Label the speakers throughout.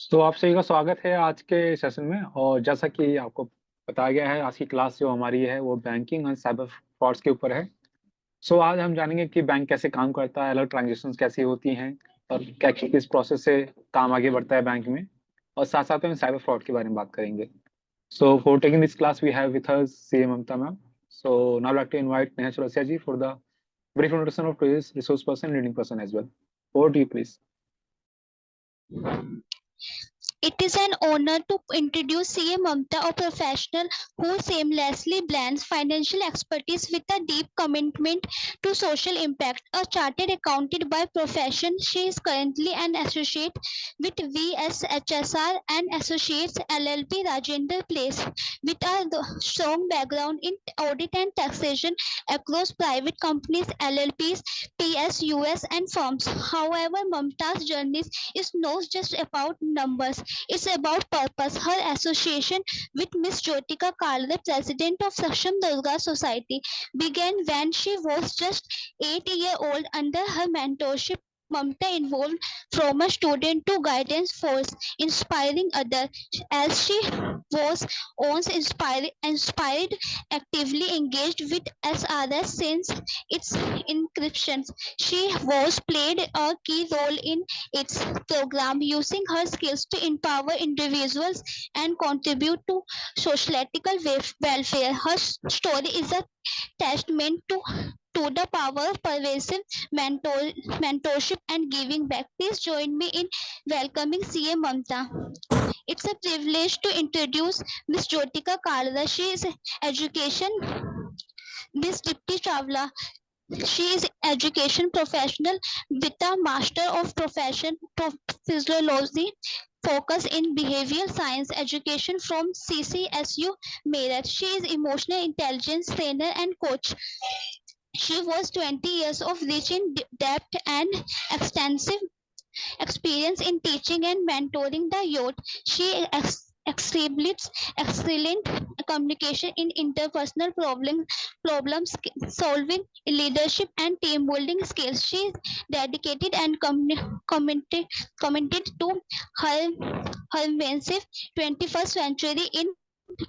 Speaker 1: तो आप सभी का स्वागत है आज के सेशन में। और जैसा कि आपको बताया गया है, आज की क्लास जो हमारी है वो बैंकिंग और साइबर फ्रॉड्स के ऊपर है। आज हम जानेंगे कि बैंक कैसे काम करता है, अलग ट्रांजेक्शन्स कैसी होती हैं और क्या किस प्रोसेस से काम आगे बढ़ता है बैंक में। और साथ साथ में साइबर फ्रॉड के बारे में बात करेंगे। For taking this class we have with us C Mamta ma'am. Now like to invite Neha Chaurasia ji for the brief introduction of today's resource person, leading person as well. Over to you, please.
Speaker 2: It is an honor to introduce CA Mamta, a professional who seamlessly blends financial expertise with a deep commitment to social impact. A chartered accountant by profession, she is currently an associate with VSHSR and Associates LLP Rajendra Place, with a strong background in audit and taxation across private companies, LLPs, PSUS, and firms. However, Mamta's journey is not just about numbers. It's about purpose. Her association with Miss Jyotika Kalde, president of Saksham Durga Society, began when she was just 8 years old. Under her mentorship, Mamta evolved from a student to guidance force, inspiring others. As she was once inspired, actively engaged with SRS since its encryption. She was played a key role in its program, using her skills to empower individuals and contribute to societal welfare. Her story is a testament to the power of pervasive mentorship and giving back. Please join me in welcoming CA Mamta. It's a privilege to introduce Miss Jyotika Kalda. She is education Miss Dipti Chawla. She is education professional with a Master of Profession Physiology focus in behavioral science education from CCSU Meerut. She is emotional intelligence trainer and coach. She was 20 years of rich in depth and extensive experience in teaching and mentoring the youth. She exhibits excellent communication in interpersonal problem solving, leadership, and team building skills. She is dedicated and committed to her massive 21st century in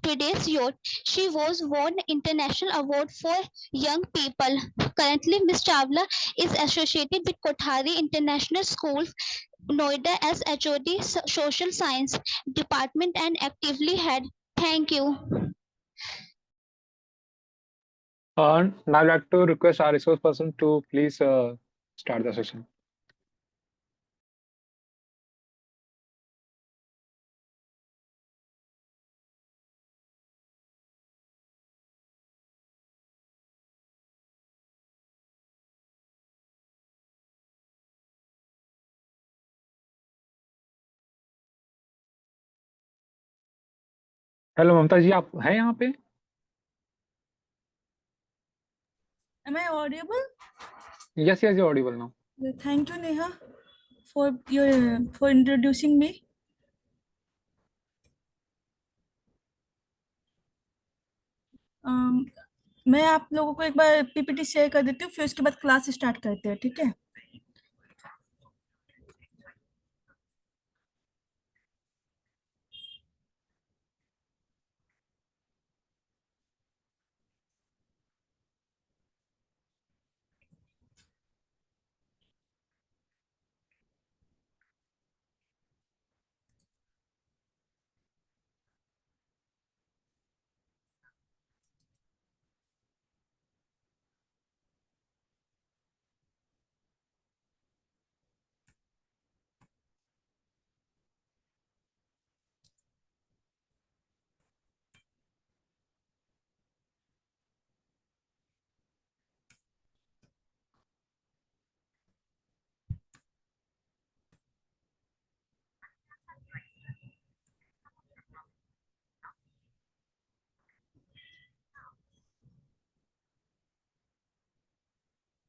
Speaker 2: today's youth. She was won international award for young people. Currently, Ms. Chawla is associated with Kothari International School, Noida as HOD Social Science Department and actively head. Thank you.
Speaker 1: Now I'd like to request our resource person to please start the session. Hello Mamta ji, आप हैं यहाँ पे?
Speaker 3: Am I audible?
Speaker 1: Yes, yes, you're audible now.
Speaker 3: Thank you, Neha, for introducing me. मैं आप लोगों को एक बार PPT share कर देती हूँ, फिर उसके बाद क्लास स्टार्ट करते हैं, ठीक है?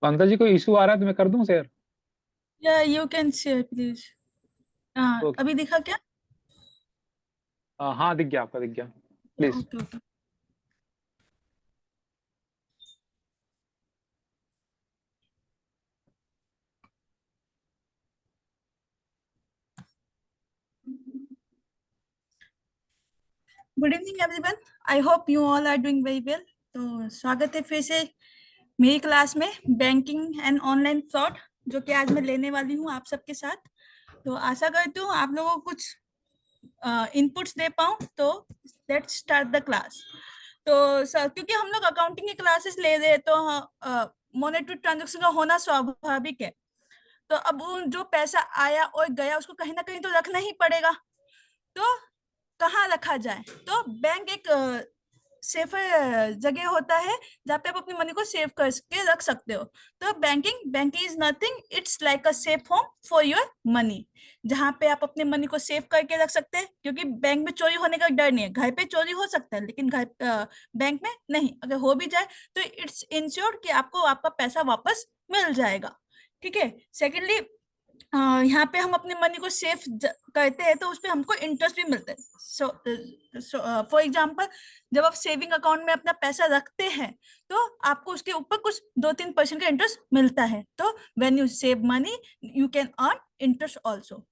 Speaker 1: ममता जी, कोई इशू आ रहा है तो मैं कर दूं शेयर?
Speaker 3: या you can share please.
Speaker 1: Okay.
Speaker 3: अभी दिखा क्या?
Speaker 1: हाँ, दिख गया, आपका दिख गया। Please.
Speaker 3: Okay okay. Good evening everyone, I hope you all are doing very well. तो स्वागत है फिर से मेरी क्लास में बैंकिंग एंड ऑनलाइन फ्रॉड, जो कि आज मैं लेने वाली हूँ आप सबके साथ। तो आशा करती हूँ आप लोगों को कुछ इनपुट्स दे पाऊँ। तो लेट्स स्टार्ट द क्लास। तो सर, क्योंकि हम लोग अकाउंटिंग की क्लासेस ले रहे हैं तो मॉनेटरी ट्रांजेक्शन का होना स्वाभाविक है। तो अब जो पैसा आया और गया उसको कहीं ना कहीं तो रखना ही पड़ेगा। तो कहाँ रखा जाए? तो बैंक एक सेफर जगह होता है जहाँ पे आप अपनी मनी को सेव करके रख सकते हो। तो banking is nothing, it's like a safe home for your money, जहाँ पे आप अपने मनी को सेव करके रख सकते हैं। क्योंकि बैंक में चोरी होने का डर नहीं है। घर पे चोरी हो सकता है लेकिन घर बैंक में नहीं। अगर हो भी जाए तो इट्स इंश्योर्ड कि आपको आपका पैसा वापस मिल जाएगा। ठीक है। सेकेंडली, यहाँ पे हम अपने मनी को सेफ करते हैं तो उस पे हमको इंटरेस्ट भी मिलता है। फॉर एग्जांपल, जब आप सेविंग अकाउंट में अपना पैसा रखते हैं तो आपको उसके ऊपर कुछ 2-3% का इंटरेस्ट मिलता है। तो when you save money you can earn interest also.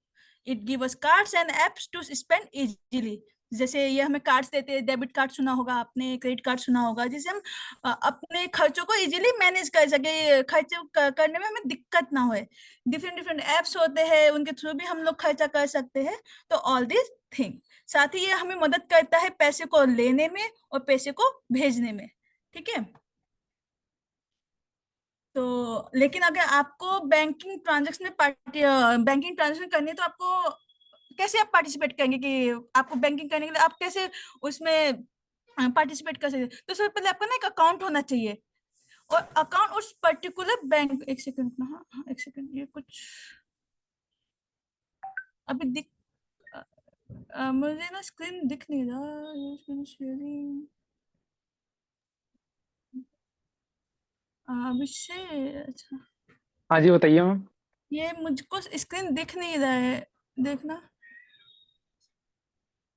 Speaker 3: It give us cards and apps to spend easily. जैसे ये हमें कार्ड्स देते हैं, डेबिट कार्ड सुना होगा आपने, क्रेडिट कार्ड सुना होगा, जिससे हम अपने खर्चों को इजीली मैनेज कर सके, खर्च करने में हमें दिक्कत ना होए। डिफरेंट डिफरेंट एप्स होते हैं, उनके थ्रू भी हम लोग खर्चा कर सकते हैं। तो ऑल दिस थिंग, साथ ही ये हमें मदद करता है पैसे को लेने में और पैसे को भेजने में। ठीक है। तो लेकिन अगर आपको बैंकिंग ट्रांजेक्शन करनी है तो आपको कैसे आप पार्टिसिपेट करेंगे? कि आपको बैंकिंग करने के लिए आप कैसे उसमें पार्टिसिपेट कर सकते हैं? तो सबसे पहले आपका ना एक अकाउंट होना चाहिए, और अकाउंट उस पर्टिकुलर बैंक। एक सेकंड ना, हाँ हाँ, एक सेकंड, ये कुछ अभी दिख मुझे ना स्क्रीन दिख नहीं रहा। ये स्क्रीन शेयरिंग अभिषेक, अच्छा,
Speaker 1: हाँ जी, बताइए मैम।
Speaker 3: ये मुझको स्क्रीन दिख नहीं रहा है, देखना।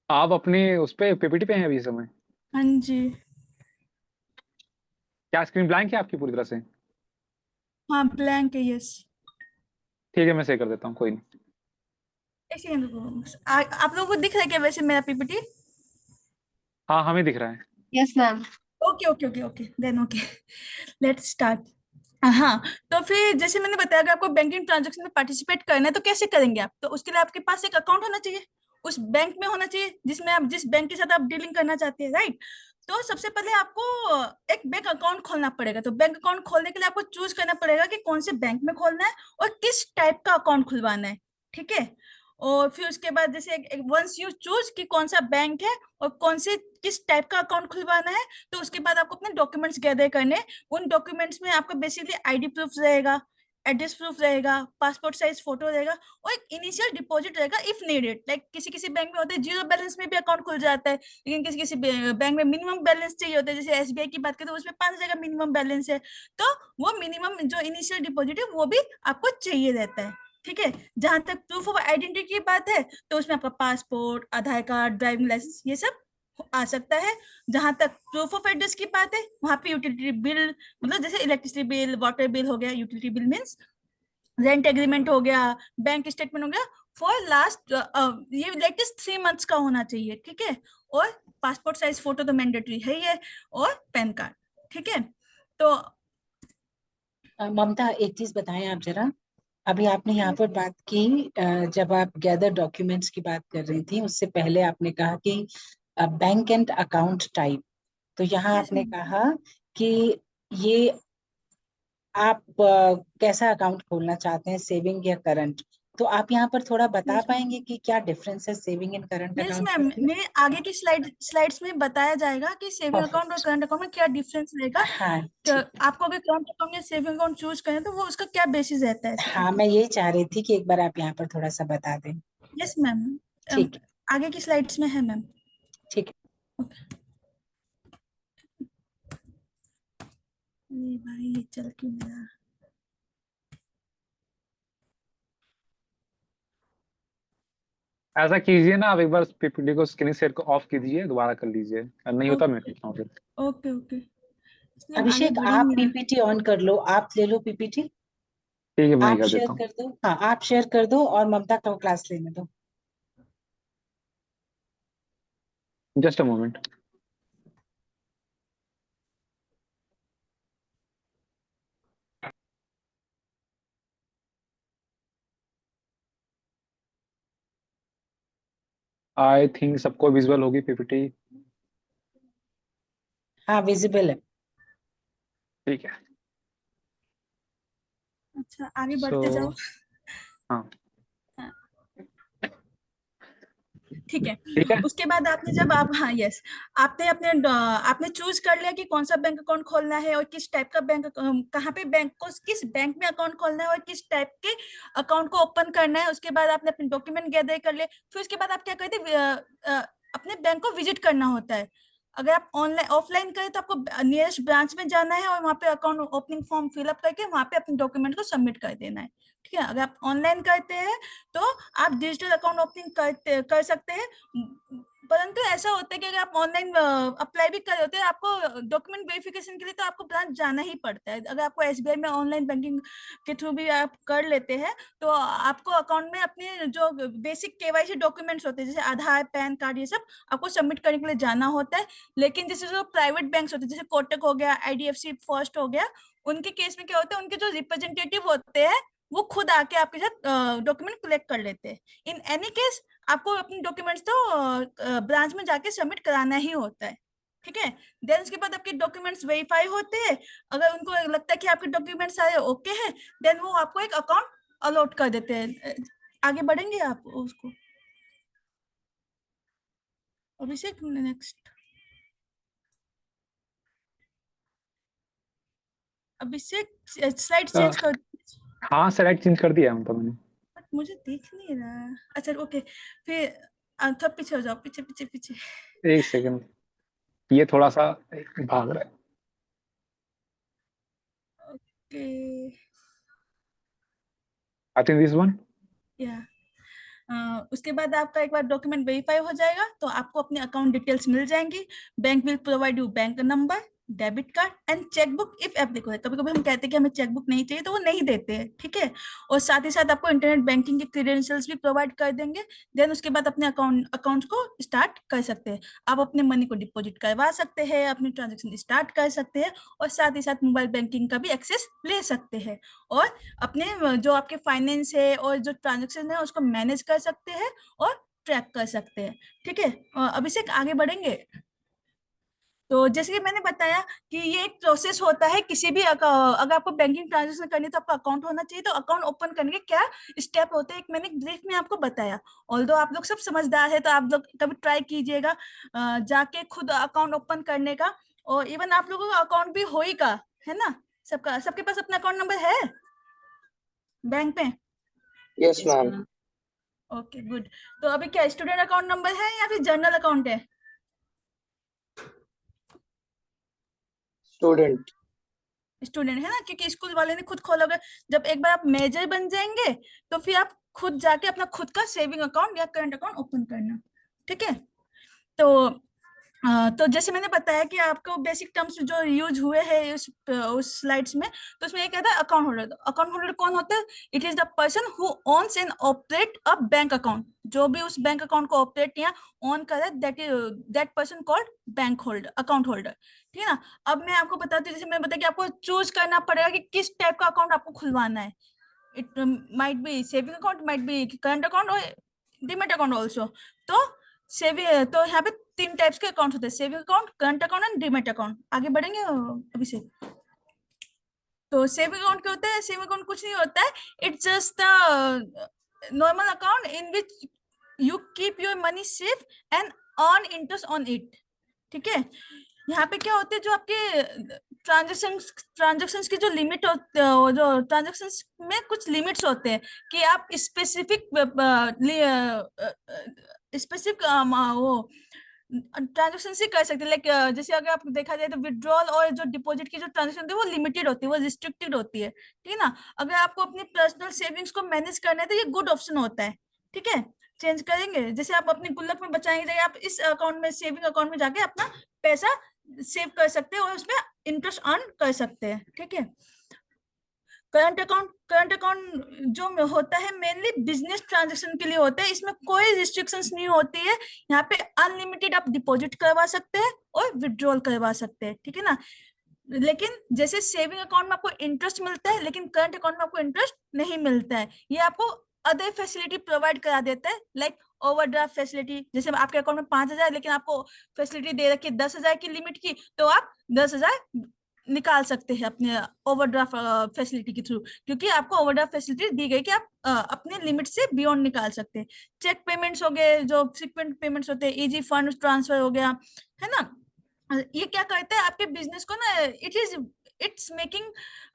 Speaker 1: आप अपने उस पे पीपीटी पे हैं अभी इस समय?
Speaker 3: हाँ जी।
Speaker 1: क्या स्क्रीन ब्लैंक है आपकी पूरी तरह से?
Speaker 3: हाँ, ब्लैंक है, यस।
Speaker 1: ठीक है, मैं शेयर कर देता हूँ, कोई नहीं।
Speaker 3: एक सेकंड रुको। आप लोगों को दिख रहा है क्या वैसे मेरा पीपीटी?
Speaker 1: हाँ, हमें दिख रहा है।
Speaker 2: Yes, ma'am.
Speaker 3: Okay okay okay okay, then okay, let's start. हाँ, तो फिर जैसे मैंने बताया कि आपको बैंकिंग ट्रांजैक्शन में पार्टिसिपेट करना है तो कैसे करेंगे आप? तो उसके लिए आपके पास एक अकाउंट होना चाहिए, उस बैंक में होना चाहिए जिसमें आप, जिस बैंक के साथ आप डीलिंग करना चाहते हैं, राइट? तो सबसे पहले आपको एक बैंक अकाउंट खोलना पड़ेगा। तो बैंक अकाउंट खोलने के लिए आपको चूज करना पड़ेगा कि कौन से बैंक में खोलना है और किस टाइप का अकाउंट खुलवाना है। ठीक है। और फिर उसके बाद जैसे वंस यू चूज कि कौन सा बैंक है और कौन से किस टाइप का अकाउंट खुलवाना है, तो उसके बाद आपको अपने डॉक्यूमेंट्स गैदर करने हैं। उन डॉक्यूमेंट्स में आपका बेसिकली आईडी प्रूफ रहेगा, एड्रेस प्रूफ रहेगा, पासपोर्ट साइज फोटो रहेगा, और एक इनिशियल डिपॉजिट रहेगा इफ नीडेड। लाइक किसी किसी बैंक में होता है जीरो बैलेंस में भी अकाउंट खुल जाता है, लेकिन किसी किसी बैंक में मिनिमम बैलेंस चाहिए होता है। जैसे एसबीआई की बात करें तो उसमें 5,000 का मिनिमम बैलेंस है। तो वो मिनिमम जो इनिशियल डिपॉजिट है वो भी आपको चाहिए रहता है। ठीक है। जहां तक प्रूफ ऑफ आइडेंटिटी की बात है तो उसमें आपका पासपोर्ट, आधार कार्ड, ड्राइविंग लाइसेंस, ये सब आ सकता है। जहां तक प्रूफ ऑफ एड्रेस की बात है वहां पे यूटिलिटी बिल, मतलब जैसे इलेक्ट्रिसिटी बिल, वाटर बिल हो गया। Utility bill means rent agreement हो गया, बैंक स्टेटमेंट हो गया फॉर लास्ट, ये लेटेस्ट 3 मंथ्स का होना चाहिए। ठीक है। और पासपोर्ट साइज फोटो तो मैंडेटरी है ही है, और पैन कार्ड। ठीक है। तो
Speaker 4: ममता, एक चीज बताएं आप जरा। अभी आपने यहाँ पर बात की, जब आप गैदर डॉक्यूमेंट्स की बात कर रही थी उससे पहले आपने कहा कि बैंक एंड अकाउंट टाइप। तो यहाँ
Speaker 3: यस
Speaker 4: आपने
Speaker 3: मैम।
Speaker 4: कहा कि ये आप कैसा अकाउंट खोलना चाहते हैं, सेविंग या करंट? तो आप यहाँ पर थोड़ा बता
Speaker 3: यस मैम।
Speaker 4: पाएंगे कि क्या डिफरेंस है saving and current
Speaker 3: yes
Speaker 4: account
Speaker 3: ma'am,
Speaker 4: में?
Speaker 3: मेरे आगे की स्लाइड्स में बताया जाएगा कि सेविंग अकाउंट और
Speaker 4: परफेक्ट।
Speaker 3: करंट अकाउंट में क्या डिफरेंस रहेगा।
Speaker 4: हाँ,
Speaker 3: तो
Speaker 4: ठीक।
Speaker 3: आपको अगर करंट अकाउंट या सेविंग अकाउंट चूज करें तो वो उसका क्या बेसिस रहता है इसका?
Speaker 4: हाँ, मैं यही चाह रही थी कि एक बार आप यहाँ पर थोड़ा सा बता दें।
Speaker 3: Yes ma'am.
Speaker 4: ठीक है।
Speaker 3: आगे की स्लाइड्स में है मैम।
Speaker 4: ठीक है।
Speaker 3: ये भाई ये चल क्यों नहीं रहा?
Speaker 1: ऐसा कीजिए ना, आप एक बार पीपीटी को स्क्रीन शेयर को ऑफ कीजिए, दोबारा कर लीजिए। नहीं होता मैं
Speaker 3: ओके
Speaker 1: करता हूँ फिर।
Speaker 3: ओके ओके, इसलिए आगे
Speaker 4: अभिषेक,
Speaker 3: बढ़ ही
Speaker 4: आप
Speaker 3: नहीं रहा।
Speaker 4: पीपीटी ऑन कर लो, आप ले लो पीपीटी।
Speaker 1: ठीक है, मैं ही
Speaker 4: आप
Speaker 1: कर
Speaker 4: शेयर
Speaker 1: देता हूँ।
Speaker 4: कर दो। हाँ, आप शेयर कर दो और ममता को क्लास लेने दो।
Speaker 1: Just a moment. I think सबको विजुअल होगी पीपीटी।
Speaker 4: हाँ, विजिबल है।
Speaker 1: ठीक है।
Speaker 3: अच्छा, आगे
Speaker 1: सो
Speaker 3: बढ़ते जाओ।
Speaker 1: हाँ,
Speaker 3: ठीक है।
Speaker 1: ठीक है।
Speaker 3: उसके बाद आपने जब आप, हाँ यस, आपने चूज कर लिया कि कौन सा बैंक अकाउंट खोलना है और किस टाइप का बैंक, कहाँ पे बैंक को, किस बैंक में अकाउंट खोलना है और किस टाइप के अकाउंट को ओपन करना है। उसके बाद आपने अपने डॉक्यूमेंट गैदर कर लिए। फिर उसके बाद आप क्या करते हैं, अपने बैंक को विजिट करना होता है। अगर आप ऑनलाइन ऑफलाइन करें तो आपको नियरेस्ट ब्रांच में जाना है और वहाँ पे अकाउंट ओपनिंग फॉर्म फिलअप करके वहाँ पे अपने डॉक्यूमेंट को सबमिट कर देना है। ठीक है। अगर आप ऑनलाइन करते हैं तो आप डिजिटल अकाउंट ओपनिंग कर सकते हैं। परंतु ऐसा होता है कि अगर आप ऑनलाइन अप्लाई भी कर रहे होते हैं, आपको डॉक्यूमेंट वेरिफिकेशन के लिए तो आपको ब्रांच जाना ही पड़ता है। अगर आपको एसबीआई में ऑनलाइन बैंकिंग के थ्रू भी आप कर लेते हैं तो आपको अकाउंट में अपने जो बेसिक केवाईसी डॉक्यूमेंट्स होते हैं जैसे आधार, पैन कार्ड, ये सब आपको सबमिट करने के लिए जाना होता है। लेकिन जैसे जो प्राइवेट बैंक्स होते हैं जैसे कोटक हो गया, आईडीएफसी फर्स्ट हो गया, उनके केस में क्या होता है, उनके जो रिप्रेजेंटेटिव होते हैं वो खुद आके आपके साथ डॉक्यूमेंट कलेक्ट कर लेते हैं। इन एनी केस आपको अपने डॉक्यूमेंट्स तो ब्रांच में जाके सबमिट कराना ही होता है। ठीक है। देन उसके बाद आपके डॉक्यूमेंट्स वेरीफाई होते हैं। अगर उनको लगता है कि आपके डॉक्यूमेंट्स सारे ओके हैं, देन वो आपको एक अकाउंट अलॉट कर देते हैं। आगे बढ़ेंगे आप उसको, अभिषेक नेक्स्ट। अभिषेक स्लाइड चेंज कर।
Speaker 1: हाँ, सेलेक्ट चेंज कर दिया तो मैंने।
Speaker 3: बट मुझे दिख नहीं रहा। अच्छा ओके, फिर थोड़ा पीछे हो जाओ, पीछे पीछे पीछे।
Speaker 1: एक सेकंड, ये थोड़ा सा भाग रहा है।
Speaker 3: Okay
Speaker 1: I think this one.
Speaker 3: या उसके बाद आपका एक बार डॉक्यूमेंट वेरीफाई हो जाएगा तो आपको अपने अकाउंट डिटेल्स मिल जाएंगी। Bank will provide you bank number, debit card and chequebook if applicable. कभी कभी हम कहते हैं कि हमें चेकबुक नहीं चाहिए तो वो नहीं देते हैं। ठीक है। और साथ ही साथ आपको इंटरनेट बैंकिंग के क्रेडेंशियल्स भी प्रोवाइड कर देंगे। देन उसके बाद अपने अकाउंट्स को स्टार्ट कर सकते हैं। आप अपने मनी को डिपॉजिट करवा सकते हैं, अपनी ट्रांजेक्शन स्टार्ट कर सकते हैं और साथ ही साथ मोबाइल बैंकिंग का भी एक्सेस ले सकते हैं। और अपने जो आपके फाइनेंस है और जो ट्रांजेक्शन है उसको मैनेज कर सकते हैं और ट्रैक कर सकते हैं। ठीक है। अभिषेक आगे बढ़ेंगे। तो जैसे कि मैंने बताया कि ये एक प्रोसेस होता है किसी भी अगर आपको बैंकिंग ट्रांजेक्शन करनी है तो आपका अकाउंट होना चाहिए। तो अकाउंट ओपन करने के क्या स्टेप होते हैं एक मैंने ब्रीफ में आपको बताया। ऑल्दो आप लोग सब समझदार है तो आप लोग कभी ट्राई कीजिएगा जाके खुद अकाउंट ओपन करने का। और इवन आप लोगों का अकाउंट भी होएगा, है ना? सबका, सबके पास अपना अकाउंट नंबर है बैंक में?
Speaker 5: Yes ma'am.
Speaker 3: Okay good. तो अभी क्या स्टूडेंट अकाउंट नंबर है या फिर जनरल अकाउंट है?
Speaker 5: स्टूडेंट।
Speaker 3: स्टूडेंट है ना, क्योंकि स्कूल वाले ने खुद खोला होगा। जब एक बार आप मेजर बन जाएंगे तो फिर आप खुद जाके अपना खुद का सेविंग अकाउंट या करंट अकाउंट ओपन करना। ठीक है। तो तो जैसे मैंने बताया कि आपको बेसिक टर्म्स जो यूज हुए हैं उस स्लाइड्स में, तो उसमें ये कहता है अकाउंट होल्डर। अकाउंट होल्डर कौन होता है? It is the person who owns and operate a bank account. जो भी उस बैंक अकाउंट को ऑपरेट या ऑन करे that person called bank holder, account holder. ठीक है ना। अब मैं आपको बताती हूँ, जैसे मैंने बताया कि आपको चूज करना पड़ेगा कि किस टाइप का अकाउंट आपको खुलवाना है। It might be saving account, might be current account और डीमैट अकाउंट ऑल्सो। तो तो यहाँ पे 3 टाइप्स के अकाउंट होते हैं, saving account, current account and demat account. आगे बढ़ेंगे अभिषेक। तो सेविंग अकाउंट क्या होता है? सेविंग अकाउंट कुछ नहीं होता है, it's just normal account in which you keep your money safe and earn interest on it. ठीक है। यहाँ पे क्या होते हैं, जो आपके ट्रांजेक्शंस की जो लिमिट होते हैं, जो ट्रांजेक्शंस में कुछ लिमिट्स होते हैं कि आप स्पेसिफिक वो ट्रांजेक्शन से कर सकते हैं। लाइक जैसे अगर आप देखा जाए तो विड्रॉल और जो डिपॉजिट की जो ट्रांजेक्शन होती है वो लिमिटेड होती है, वो रिस्ट्रिक्टेड होती है। ठीक है ना। अगर आपको अपनी पर्सनल सेविंग्स को मैनेज करना है तो ये गुड ऑप्शन होता है। ठीक है। चेंज करेंगे, जैसे आप अपने गुल्लक में बचाएंगे, आप इस अकाउंट में, सेविंग अकाउंट में जाके अपना पैसा सेव कर सकते हैं और उसमें इंटरेस्ट अर्न कर सकते हैं। ठीक है। करंट अकाउंट जो होता है मेनली बिजनेस ट्रांजेक्शन के लिए होता है, इसमें कोई रिस्ट्रिक्शंस नहीं होती है। यहाँ पे अनलिमिटेड आप डिपॉजिट करवा सकते हैं और विड्रॉल करवा सकते हैं, ठीक है ना। लेकिन जैसे सेविंग अकाउंट में आपको इंटरेस्ट मिलता है, लेकिन करंट अकाउंट में आपको इंटरेस्ट नहीं मिलता है। ये आपको अदर फैसिलिटी प्रोवाइड करा देता है, लाइक ओवरड्राफ्ट फैसिलिटी। जैसे आपके अकाउंट में 5,000 लेकिन आपको फैसिलिटी दे रखी है 10,000 की लिमिट की, तो आप 10,000 निकाल सकते हैं अपने ओवरड्राफ्ट फैसिलिटी के थ्रू, क्योंकि आपको ओवरड्राफ्ट फैसिलिटी दी गई कि आप अपने लिमिट से बियॉन्ड निकाल सकते हैं। चेक पेमेंट्स हो गए, जो फ्रीक्वेंट पेमेंट्स होते हैं, इजी फंड ट्रांसफर हो गया, है ना। ये क्या करता है आपके बिजनेस को ना, it's making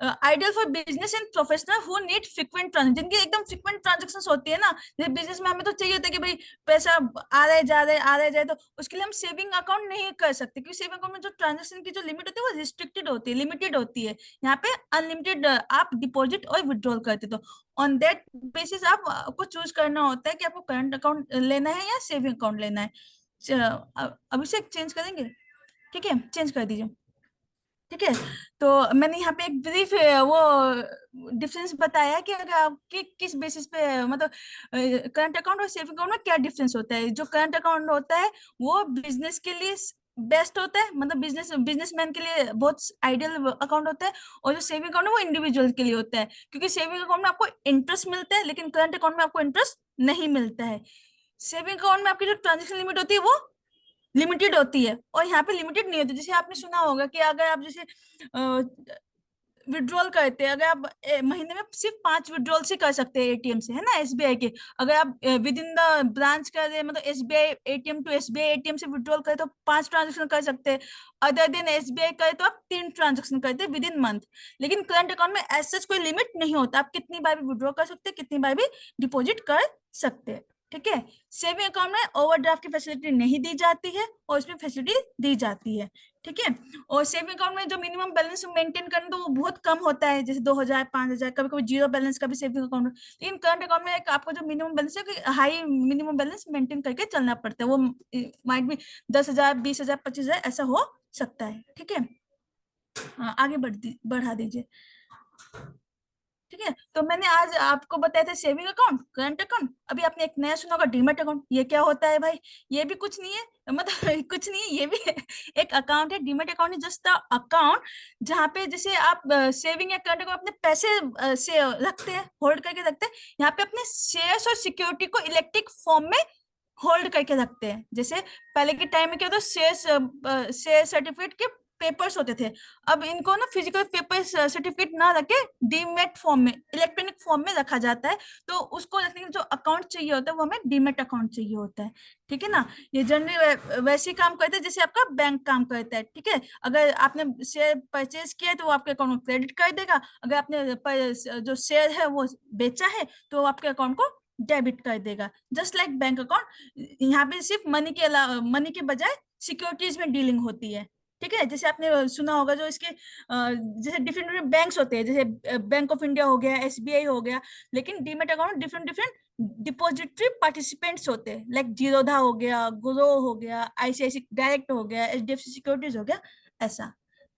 Speaker 3: ideal for business and professional who need frequent transaction, जिनकी एकदम फ्रीक्वेंट ट्रांजेक्शंस होती है ना। जैसे बिजनेस में हमें तो चाहिए होता है कि भाई पैसा आ रहा है जा रहा है आ रहा है जाए, तो उसके लिए हम सेविंग अकाउंट नहीं कर सकते, क्योंकि सेविंग अकाउंट में जो ट्रांजेक्शन की जो लिमिट होती है वो रिस्ट्रिक्टेड होती है, लिमिटेड होती है। यहाँ पे अनलिमिटेड आप डिपॉजिट और विड्रॉल करते, तो ऑन दैट बेसिस आपको चूज करना होता है कि आपको करंट अकाउंट लेना है या सेविंग अकाउंट लेना है। अभिषेक चेंज करेंगे, ठीक है, चेंज कर दीजिए, ठीक है। तो मैंने यहाँ पे एक ब्रीफ वो डिफरेंस बताया कि अगर आपके किस बेसिस पे मतलब करंट अकाउंट और सेविंग अकाउंट में क्या डिफरेंस होता है। जो करंट अकाउंट होता है वो बिजनेस के लिए बेस्ट होता है, मतलब बिजनेसमैन के लिए बहुत आइडियल अकाउंट होता है। और जो सेविंग अकाउंट है वो इंडिविजुअल के लिए होता है, क्योंकि सेविंग अकाउंट में आपको इंटरेस्ट मिलता है, लेकिन करंट अकाउंट में आपको इंटरेस्ट नहीं मिलता है। सेविंग अकाउंट में आपकी जो ट्रांजेक्शन लिमिट होती है वो लिमिटेड होती है, और यहाँ पे लिमिटेड नहीं होती। जैसे आपने सुना होगा कि अगर आप जैसे विड्रॉल करते हैं, अगर आप महीने में सिर्फ 5 विड्रॉल से कर सकते हैं एटीएम से, है ना, एसबीआई के। अगर आप विद इन द ब्रांच कर रहे हैं, मतलब SBI ATM to SBI ATM से विड्रॉल करें तो 5 ट्रांजेक्शन कर सकते हैं। अदर देन एसबीआई करे तो आप 3 ट्रांजेक्शन करते हैं विद इन मंथ। लेकिन करंट अकाउंट में ऐसा कोई लिमिट नहीं होता, आप कितनी बार भी विड्रॉ कर सकते हैं, कितनी बार भी डिपॉजिट कर सकते हैं, ठीक है। सेविंग अकाउंट में ओवरड्राफ्ट की फैसिलिटी नहीं दी जाती है और इसमें फैसिलिटी दी जाती है, ठीक है। और सेविंग अकाउंट में जो मिनिमम बैलेंस मेंटेन करना तो वो बहुत कम होता है, जैसे 2,000 5,000, कभी कभी जीरो बैलेंस का भी सेविंग अकाउंट। लेकिन करंट अकाउंट में एक आपको जो मिनिमम बैलेंस है, हाई मिनिमम बैलेंस मेंटेन करके चलना पड़ता है। वो माइट भी 10,000 20,000 25,000 ऐसा हो सकता है, ठीक है। आगे बढ़ा दीजिए, ठीक है। तो मैंने आज आपको बताया था सेविंग अकाउंट, करंट अकाउंट। अभी आपने एक नया सुना होगा डीमैट अकाउंट। ये क्या होता है भाई? ये भी कुछ नहीं है, मतलब कुछ नहीं है, ये भी एक अकाउंट है। Demat account is just the account जहाँ पे जैसे आप सेविंग या करंट अकाउंट अपने पैसे से रखते हैं, होल्ड करके रखते हैं। यहाँ पे अपने शेयर्स और सिक्योरिटी को इलेक्ट्रिक फॉर्म में होल्ड करके रखते हैं। जैसे पहले के टाइम में क्या होता है, शेयर सर्टिफिकेट के पेपर्स होते थे। अब इनको ना फिजिकल पेपर सर्टिफिकेट ना रखे डीमेट फॉर्म में, इलेक्ट्रॉनिक फॉर्म में रखा जाता है। तो उसको रखने के लिए जो अकाउंट चाहिए होता है वो हमें डीमेट अकाउंट चाहिए होता है, ठीक है ना। ये जनरली वैसे ही काम करता है जैसे आपका बैंक काम करता है, ठीक है। अगर आपने शेयर परचेज किया है तो वो आपके अकाउंट में क्रेडिट कर देगा। अगर आपने जो शेयर है वो बेचा है तो आपके अकाउंट को डेबिट कर देगा, जस्ट लाइक बैंक अकाउंट। यहाँ पे सिर्फ मनी के बजाय सिक्योरिटीज में डीलिंग होती है, ठीक है। जैसे आपने सुना होगा जो इसके जैसे डिफरेंट डिफरेंट बैंक्स होते हैं, जैसे बैंक ऑफ इंडिया हो गया, एसबीआई हो गया। लेकिन demat account different different depository participants होते हैं, लाइक जीरोधा हो गया, ग्रो हो गया, आईसीआईसी डायरेक्ट हो गया, एचडीएफसी सिक्योरिटीज हो गया, ऐसा,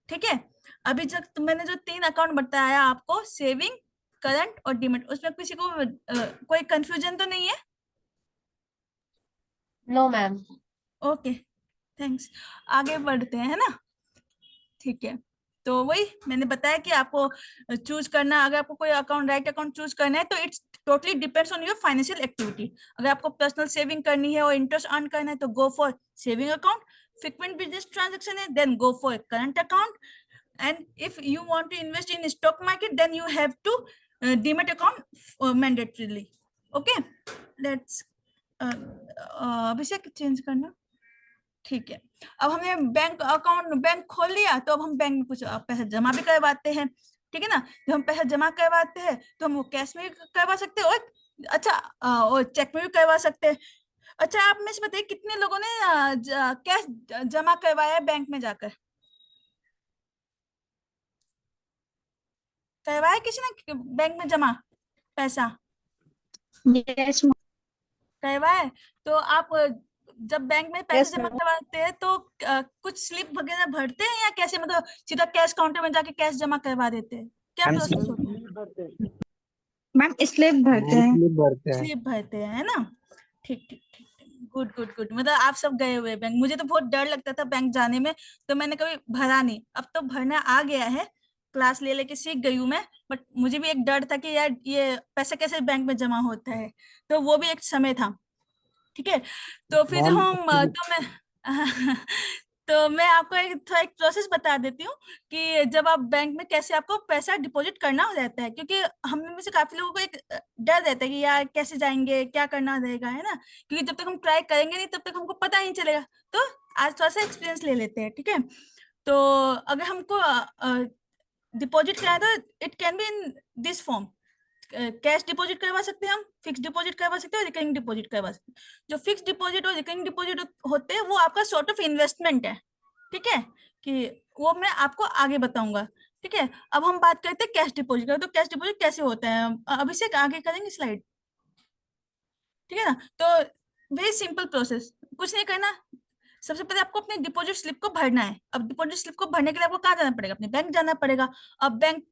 Speaker 3: ठीक है। अभी तक मैंने जो 3 अकाउंट बताया आपको, सेविंग, करंट और डीमेट, उसमें किसी को कोई कंफ्यूजन तो नहीं है?
Speaker 6: No ma'am.
Speaker 3: Okay, thanks. आगे बढ़ते हैं, है ना, ठीक है। तो वही मैंने बताया कि आपको चूज करना, अगर आपको कोई अकाउंट राइट अकाउंट चूज करना है तो it's totally depends on your financial activity. अगर आपको पर्सनल सेविंग करनी है और इंटरेस्ट अर्न करना है तो go for saving account. Frequent business transaction है then go for current account. and if you want to invest in stock market then you have to demat account mandatorily, okay। let's Abhishek change करना, ठीक है। अब हमने bank account bank खोल लिया तो अब हम बैंक में कुछ पैसा जमा भी करवाते हैं, ठीक है ना। जब हम पैसा जमा करवाते हैं तो हम वो कैश में भी करवा सकते हैं और अच्छा और चेक में भी करवा सकते हैं। अच्छा, आप में से बताइए कितने लोगों ने कैश जमा करवाया बैंक में जाकर? करवाया किसी ने बैंक में जमा पैसा?
Speaker 6: यस
Speaker 3: करवाया। तो आप जब बैंक में पैसे
Speaker 6: Yes,
Speaker 3: जमा
Speaker 6: ma'am.
Speaker 3: करवाते हैं तो कुछ स्लिप वगैरह भरते हैं या कैसे, मतलब सीधा कैश काउंटर में जाके कैश जमा करवा देते हैं, क्या
Speaker 1: And
Speaker 3: प्रोसेस होता है?
Speaker 6: मैम स्लिप भरते हैं।
Speaker 3: स्लिप भरते हैं, है ना? ठीक ठीक ठीक, गुड गुड गुड। मतलब आप सब गए हुए बैंक। मुझे तो बहुत डर लगता था बैंक जाने में, तो मैंने कभी भरा नहीं। अब तो भरना आ गया है, क्लास ले लेके सीख गई हूँ मैं। बट मुझे भी एक डर था कि यार ये पैसा कैसे बैंक में जमा होता है, तो वो भी एक समय था। ठीक है, तो फिर
Speaker 1: Ma'am,
Speaker 3: हम तो मैं तो मैं आपको एक प्रोसेस बता देती हूँ कि जब आप बैंक में कैसे आपको पैसा डिपॉजिट करना रहता है, क्योंकि हम में से काफी लोगों को एक डर रहता है कि यार कैसे जाएंगे, क्या करना रहेगा, है ना? क्योंकि जब तक हम ट्राई करेंगे नहीं तब तक हमको पता नहीं चलेगा। तो आज थोड़ा सा एक्सपीरियंस ले लेते हैं, ठीक है? तो अगर हमको डिपॉजिट कराना है तो it can be in this form. Cash deposit करवा सकते हैं, हम फिक्स डिपॉजिट करवा सकते हैं, रिकरिंग डिपॉजिट करवा सकते हैं। जो फिक्स डिपॉजिट और रिकरिंग डिपॉजिट होते हैं वो आपका सॉर्ट ऑफ इन्वेस्टमेंट है, ठीक है? कि वो मैं आपको आगे बताऊंगा, ठीक है? अब हम बात करते हैं कैश डिपॉजिट का। तो कैश डिपॉजिट कैसे होता है, अभिषेक आगे करेंगे स्लाइड, ठीक है ना? तो वेरी सिंपल प्रोसेस, कुछ नहीं करना। सबसे पहले आपको अपने डिपॉजिट स्लिप को भरना है। अब डिपॉजिट स्लिप को भरने के लिए आपको कहाँ जाना पड़ेगा? अपने बैंक जाना पड़ेगा। अब बैंक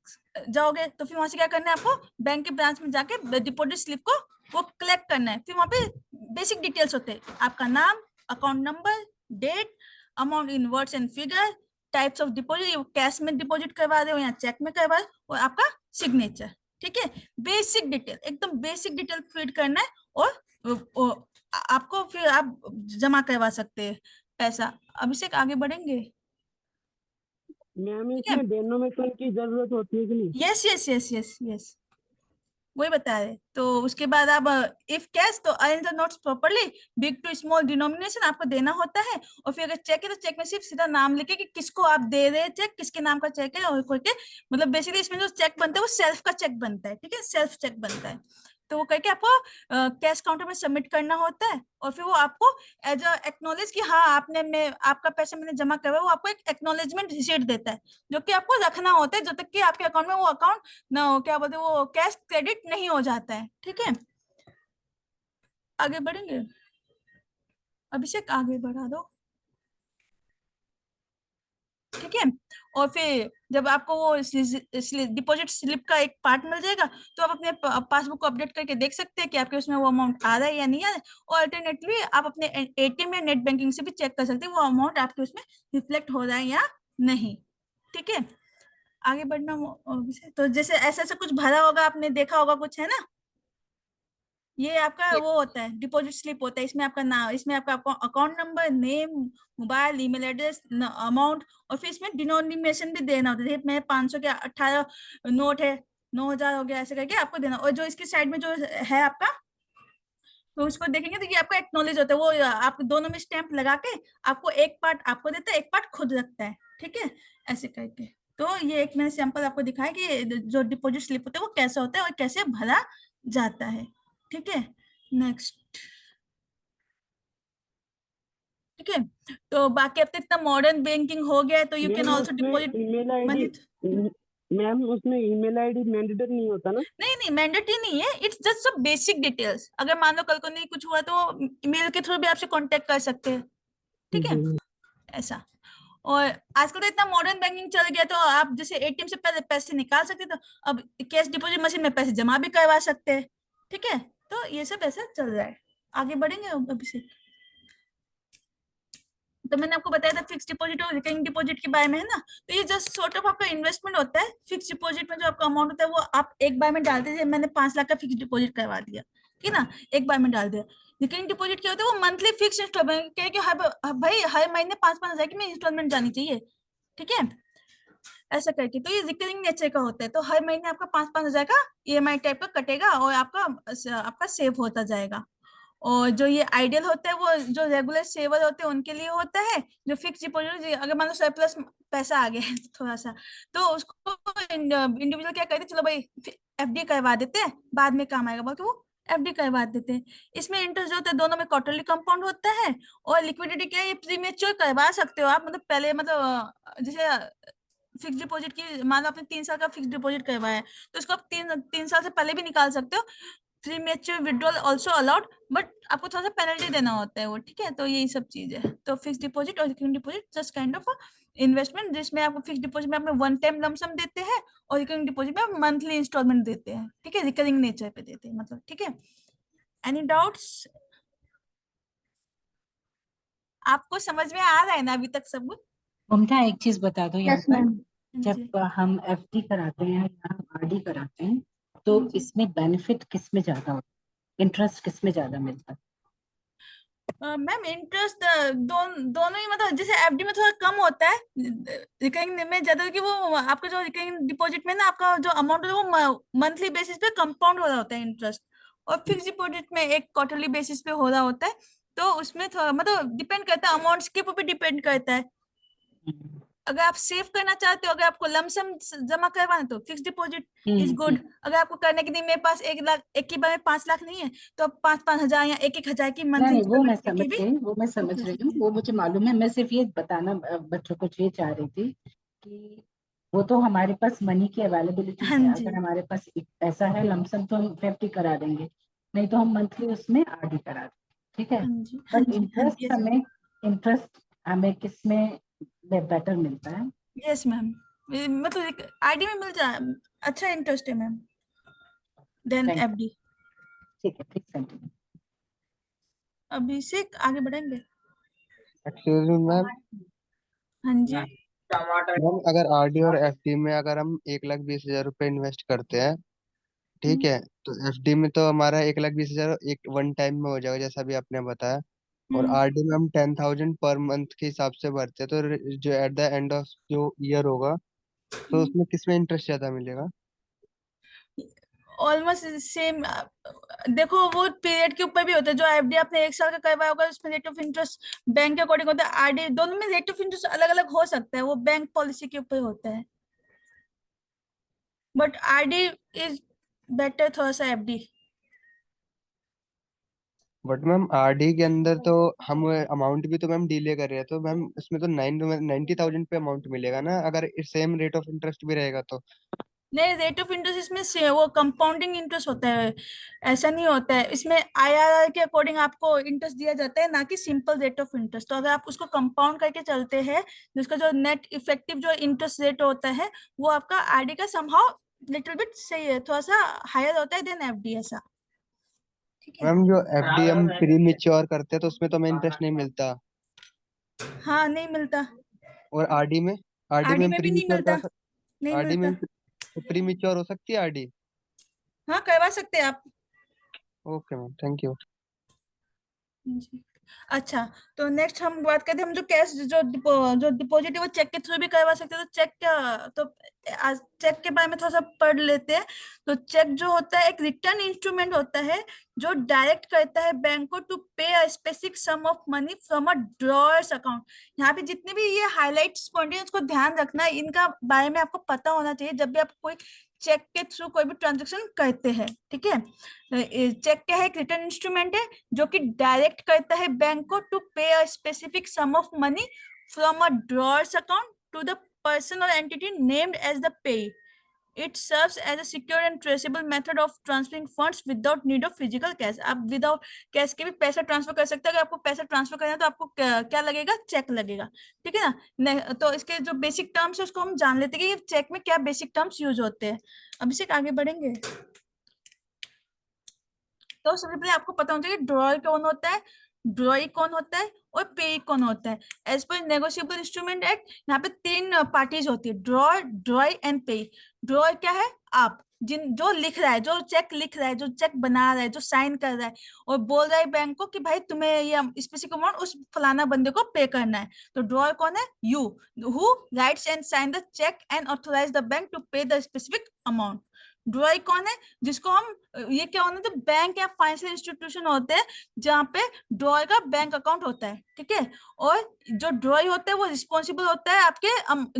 Speaker 3: जाओगे तो फिर वहां से क्या करना है? आपको बैंक के ब्रांच में जाके डिपॉजिट स्लिप को वो कलेक्ट करना है। फिर वहां पे बेसिक डिटेल्स होते हैं, आपका नाम, account number, date, amount in words and figure, types of deposit, cash में डिपॉजिट करवा रहे हो या चेक में करवा रहे हो, और आपका सिग्नेचर, ठीक है? बेसिक डिटेल, एकदम बेसिक डिटेल फीड करना है, और आपको फिर आप जमा करवा सकते हैं पैसा। अभिषेक आगे बढ़ेंगे?
Speaker 7: मैम इसमें डेनोमिनेशन की जरूरत होती है कि नहीं?
Speaker 3: Yes yes yes yes yes, वही बता रहे। तो उसके बाद आप if cash to arrange the notes properly, big to small denomination आपको देना होता है। और फिर अगर चेक है तो चेक में सिर्फ सीधा नाम लिखे कि किसको आप दे रहे हैं चेक, किसके नाम का चेक है, और कोई के मतलब बेसिकली इसमें जो चेक बनता है वो सेल्फ का चेक बनता है, ठीक है? सेल्फ चेक बनता है। तो वो करके आपको कैश काउंटर में सबमिट करना होता है, और फिर वो आपको एज अ एक्नॉलेज कि हाँ आपने आपका पैसा मैंने जमा करवाया, वो आपको एक एक्नॉलेजमेंट रिसीट देता है, जो कि आपको रखना होता है जब तक कि आपके अकाउंट में वो अकाउंट ना हो, क्या बोलते हैं, वो कैश क्रेडिट नहीं हो जाता है, ठीक है? आगे बढ़ेंगे? अभिषेक आगे बढ़ा दो, ठीक है? और फिर जब आपको वो डिपॉजिट स्लिप का एक पार्ट मिल जाएगा तो आप अपने पासबुक को अपडेट करके देख सकते हैं कि आपके उसमें वो अमाउंट आ रहा है या नहीं आ रहा है। और अल्टरनेटली आप अपने एटीएम या नेट बैंकिंग से भी चेक कर सकते हैं वो अमाउंट आपके उसमें रिफ्लेक्ट हो रहा है या नहीं, ठीक है? आगे बढ़ना तो जैसे ऐसा ऐसा कुछ भरा होगा, आपने देखा होगा कुछ, है ना? ये आपका वो होता है डिपॉजिट स्लिप होता है। इसमें आपका नाम, इसमें आपका account number, name, mobile, email address, amount, और फिर इसमें डिनोमिनेशन भी देना होता है। मैं 500 के 18 नोट है, 9,000 हो गया, ऐसे करके आपको देना। और जो इसकी साइड में जो है आपका, तो उसको देखेंगे तो ये आपका एक्नॉलेज होता है। वो आप दोनों में स्टैंप लगा के आपको एक पार्ट आपको देता है, एक पार्ट खुद रखता है, ठीक है? ऐसे करके। तो ये एक मैंने सैंपल आपको दिखाया कि जो डिपॉजिट स्लिप होता है वो कैसा होता है और कैसे भरा जाता है, ठीक है? नेक्स्ट, ठीक है? तो बाकी अब तो इतना मॉडर्न बैंकिंग हो गया है, तो you can also deposit money.
Speaker 7: Ma'am उसमें ईमेल आईडी मैंडेटरी नहीं होता ना?
Speaker 3: नहीं मैंडेटरी नहीं है, it's just a basic details. अगर मान लो कल को नहीं कुछ हुआ तो ईमेल के थ्रू भी आपसे कांटेक्ट कर सकते हैं, ठीक है? ऐसा। और आजकल तो इतना मॉडर्न बैंकिंग चल गया, तो आप जैसे एटीएम से पहले पैसे निकाल सकते, तो अब कैश डिपॉजिट मशीन में पैसे जमा भी करवा सकते हैं, ठीक है? तो ये सब ऐसा चल रहा है। आगे बढ़ेंगे अभी से। तो मैंने आपको बताया था फिक्स डिपॉजिट और रिकरिंग डिपॉजिट के बारे में, है ना? तो ये जस्ट सॉर्ट ऑफ आपका इन्वेस्टमेंट होता है। फिक्स डिपॉजिट में जो आपका अमाउंट होता है वो आप एक बार में डालते हैं। मैंने 5 लाख का फिक्स डिपॉजिट करवा दिया, ठीक है ना, एक बार में डाल दिया। रिकरिंग डिपॉजिट क्या होता है? वो मंथली फिक्स इंस्टॉलमेंट, भाई हर महीने 5-5 हजार की इंस्टॉलमेंट जानी चाहिए, ठीक है? ऐसा करके। तो ये रिकरिंग नेचर का होता है, तो हर महीने आपका 5-5 हजार का ईएमआई टाइप का कटेगा और आपका सेव होता जाएगा। और जो ये आइडियल होता है वो जो रेगुलर सेवर होते हैं उनके लिए होता है। जो फिक्स डिपॉजिट, अगर मान लो सरप्लस पैसा आ गया है थोड़ा सा, तो उसको इंडिविजुअल क्या कहते हैं, चलो भाई एफडी करवा देते हैं, बाद में काम आएगा, बोल के वो एफडी करवा देते हैं। इसमें इंटरेस्ट जो होता है दोनों में क्वार्टरली कंपाउंड होता है। और लिक्विडिटी क्या है, ये प्रीमेच्योर करवा सकते हो आप, मतलब पहले, मतलब जैसे फिक्स डिपॉजिट की मान लो आपने 3 साल का फिक्स डिपॉजिट करवाया है, तो उसको आप 3 साल से पहले भी निकाल सकते हो। Premature withdrawal also allowed, but आपको थोड़ा सा पेनल्टी देना होता है वो, ठीक है। तो यही सब चीज है। तो फिक्स डिपॉजिट और recurring deposit just kind of investment, जिसमें आपको फिक्स डिपॉजिट में आप वन टाइम लमसम देते हैं और रिकरिंग डिपॉजिट में आप मंथली इंस्टॉलमेंट देते हैं, ठीक है, रिकरिंग नेचर पे देते हैं मतलब, ठीक है। Any doubts? आपको समझ में आ रहा है ना अभी तक सब?
Speaker 4: ममता एक चीज बता दो यहाँ
Speaker 6: यस
Speaker 4: पर,
Speaker 6: मैम।
Speaker 3: हाँ जी,
Speaker 4: जब हम एफडी कराते हैं या हम आरडी कराते हैं तो
Speaker 3: हाँ जी।
Speaker 4: इसमें बेनिफिट किस में ज्यादा होता है, इंटरेस्ट किस में ज्यादा मिलता है?
Speaker 3: मैम इंटरेस्ट दोनों ही, मतलब जैसे एफडी में थोड़ा कम होता है, रिकरिंग में ज्यादा, कि वो आपका जो रिकरिंग डिपॉजिट में ना आपका जो अमाउंट है वो मंथली बेसिस पे कंपाउंड हो रहा होता है इंटरेस्ट, और फिक्स डिपॉजिट में एक क्वार्टरली बेसिस पे हो रहा होता है। तो उसमें थोड़ा मतलब डिपेंड करता है, अमाउंट्स के ऊपर डिपेंड करता है। अगर आप सेव करना चाहते हो, अगर आपको लमसम जमा करवाना है तो फिक्स डिपॉजिट इज गुड। अगर आपको करने के लिए मेरे पास 1 लाख एक ही बार में 5 लाख नहीं है, तो आप 5-5 हजार या 1-1 हजार की
Speaker 4: नहीं
Speaker 3: मंथली
Speaker 4: नहीं, वो मैं
Speaker 3: इंस्टॉलमेंट
Speaker 4: समझ
Speaker 3: की भी
Speaker 4: गई, वो मैं समझ
Speaker 3: कर
Speaker 4: रही हूँ,
Speaker 3: सकते हैं।
Speaker 4: वो मुझे मालूम है। मैं सिर्फ ये बताना बच्चों को ये चाह रही थी कि वो तो हमारे पास मनी की अवेलेबिलिटी
Speaker 3: हाँ
Speaker 4: है,
Speaker 3: जी,
Speaker 4: अगर हमारे पास पैसा है लमसम तो हम एफडी करा देंगे, नहीं तो हम मंथली उसमें आरडी करा देंगे, ठीक है।
Speaker 3: हाँ जी, हाँ
Speaker 4: बट
Speaker 3: जी, हाँ जी,
Speaker 4: इंटरेस्ट हमें किस में बेटर मिलता है?
Speaker 3: Yes ma'am. मतलब आईडी में मिल जाए, अच्छा इंटरेस्ट है ma'am then
Speaker 4: Thank you.
Speaker 3: FD.
Speaker 4: ठीक है, प्लीज कंटिन्यू।
Speaker 3: अभिषेक आगे बढ़ेंगे?
Speaker 5: Excuse me ma'am.
Speaker 3: हाँ जी।
Speaker 5: मैम अगर आरडी और एफडी में अगर हम 1,20,000 रुपये इन्वेस्ट करते हैं, ठीक
Speaker 3: हम्म,
Speaker 5: है, तो एफडी में तो हमारा 1,20,000 एक वन टाइम में हो जाएगा जैसा भी आपने बताया, और
Speaker 3: हम्म।
Speaker 5: आरडी में हम 10,000 पर मंथ के हिसाब से भरते हैं, तो जो एट द एंड ऑफ जो ईयर होगा तो उसमें किसमें इंटरेस्ट ज्यादा मिलेगा?
Speaker 3: Almost same. देखो वो पीरियड के ऊपर भी होता है, जो एफडी आपने 1 साल का करवाया होगा उसमें रेट ऑफ इंटरेस्ट बैंक के अकॉर्डिंग होता है, आरडी दोनों में रेट ऑफ इंटरेस्ट अलग अलग हो सकता है, वो बैंक पॉलिसी के ऊपर होता है, बट आरडी इज बेटर थोड़ा सा एफडी।
Speaker 5: बट मैम आरडी के अंदर तो हम अमाउंट भी तो मैम डिले कर रहे हैं, तो मैम इसमें तो 90,000 पे अमाउंट मिलेगा ना, अगर सेम रेट ऑफ इंटरेस्ट भी रहेगा तो।
Speaker 3: नहीं, रेट ऑफ इंटरेस्ट इसमें से वो कंपाउंडिंग इंटरेस्ट होता है, ऐसा नहीं होता है। इसमें आईआरआर के अकॉर्डिंग आपको इंटरेस्ट दिया जाता है, ना कि सिंपल रेट ऑफ इंटरेस्ट। तो अगर आप उसको कंपाउंड करके चलते हैं, जिसका जो नेट इफेक्टिव जो इंटरेस्ट रेट होता है वो आपका आरडी का समहाउ लिटिल बिट सही है, थोड़ा सा हायर होता है देन एफडी, ऐसा, ठीक है।
Speaker 5: मैम जो एफडी हम प्री मेच्योर करते हैं तो उसमें तो हमें इंटरेस्ट नहीं मिलता,
Speaker 3: हाँ, नहीं मिलता।
Speaker 5: और आरडी में
Speaker 3: आरडी
Speaker 5: हम
Speaker 3: में
Speaker 5: प्री
Speaker 3: भी नहीं
Speaker 5: मेच्योर
Speaker 3: मिलता, नहीं
Speaker 5: आरडी
Speaker 3: मिलता।
Speaker 5: में प्री मेच्योर हो सकती है आरडी?
Speaker 3: हाँ, करवा सकते हैं आप।
Speaker 5: Okay ma'am, thank you.
Speaker 3: जी। अच्छा, तो नेक्स्ट हम बात करते हैं, हम जो कैश जो डिपॉजिट है वो चेक के थ्रू भी करवा सकते हैं। तो चेक क्या, तो आज चेक के बारे में थोड़ा सा पढ़ लेते हैं। तो चेक जो होता है एक रिटर्न इंस्ट्रूमेंट होता है, जो डायरेक्ट करता है बैंक को to pay a specific sum of money from a drawer's account. यहाँ पे जितने भी ये हाईलाइट्स पॉइंट है उसको ध्यान रखना है, इनका बारे में आपको पता होना चाहिए जब भी आप कोई चेक के थ्रू कोई भी ट्रांजेक्शन करते हैं, ठीक है। चेक क्या है, एक रिटर्न इंस्ट्रूमेंट है जो कि डायरेक्ट करता है बैंक को to pay a specific sum of money from a drawer's account to the person और entity named as the pay. It serves as a secure and traceable method of transferring funds without need of physical cash. आप without cash के भी पैसा transfer कर सकते हैं। अगर आपको पैसा ट्रांसफर करना है तो आपको क्या लगेगा, चेक लगेगा, ठीक है ना। तो इसके जो बेसिक टर्म्स है उसको हम जान लेते हैं कि ये चेक में क्या बेसिक टर्म्स यूज होते हैं। अभिषेक आगे बढ़ेंगे? तो सबसे पहले आपको पता होना चाहिए ड्रॉअर कौन होता है, ड्रॉई कौन होता है और पे कौन होता है। As per negotiable instrument act यहाँ पे 3 पार्टीज होती है, ड्रॉअर, ड्रॉई एंड पे। ड्रॉअर क्या है, आप जो लिख रहा है, जो चेक लिख रहा है, जो चेक बना रहा है, जो साइन कर रहा है और बोल रहा है बैंक को कि भाई तुम्हें ये स्पेसिफिक अमाउंट उस फलाना बंदे को पे करना है। तो ड्रॉअर कौन है, you who writes and sign the cheque and authorise the bank to pay the specific amount. Drawee कौन है, जिसको हम ये क्या होना, तो बैंक या फाइनेंशियल इंस्टीट्यूशन होते हैं जहाँ पे ड्रॉय का बैंक अकाउंट होता है, ठीक है। और जो ड्रॉय होता है वो रिस्पॉन्सिबल होता है आपके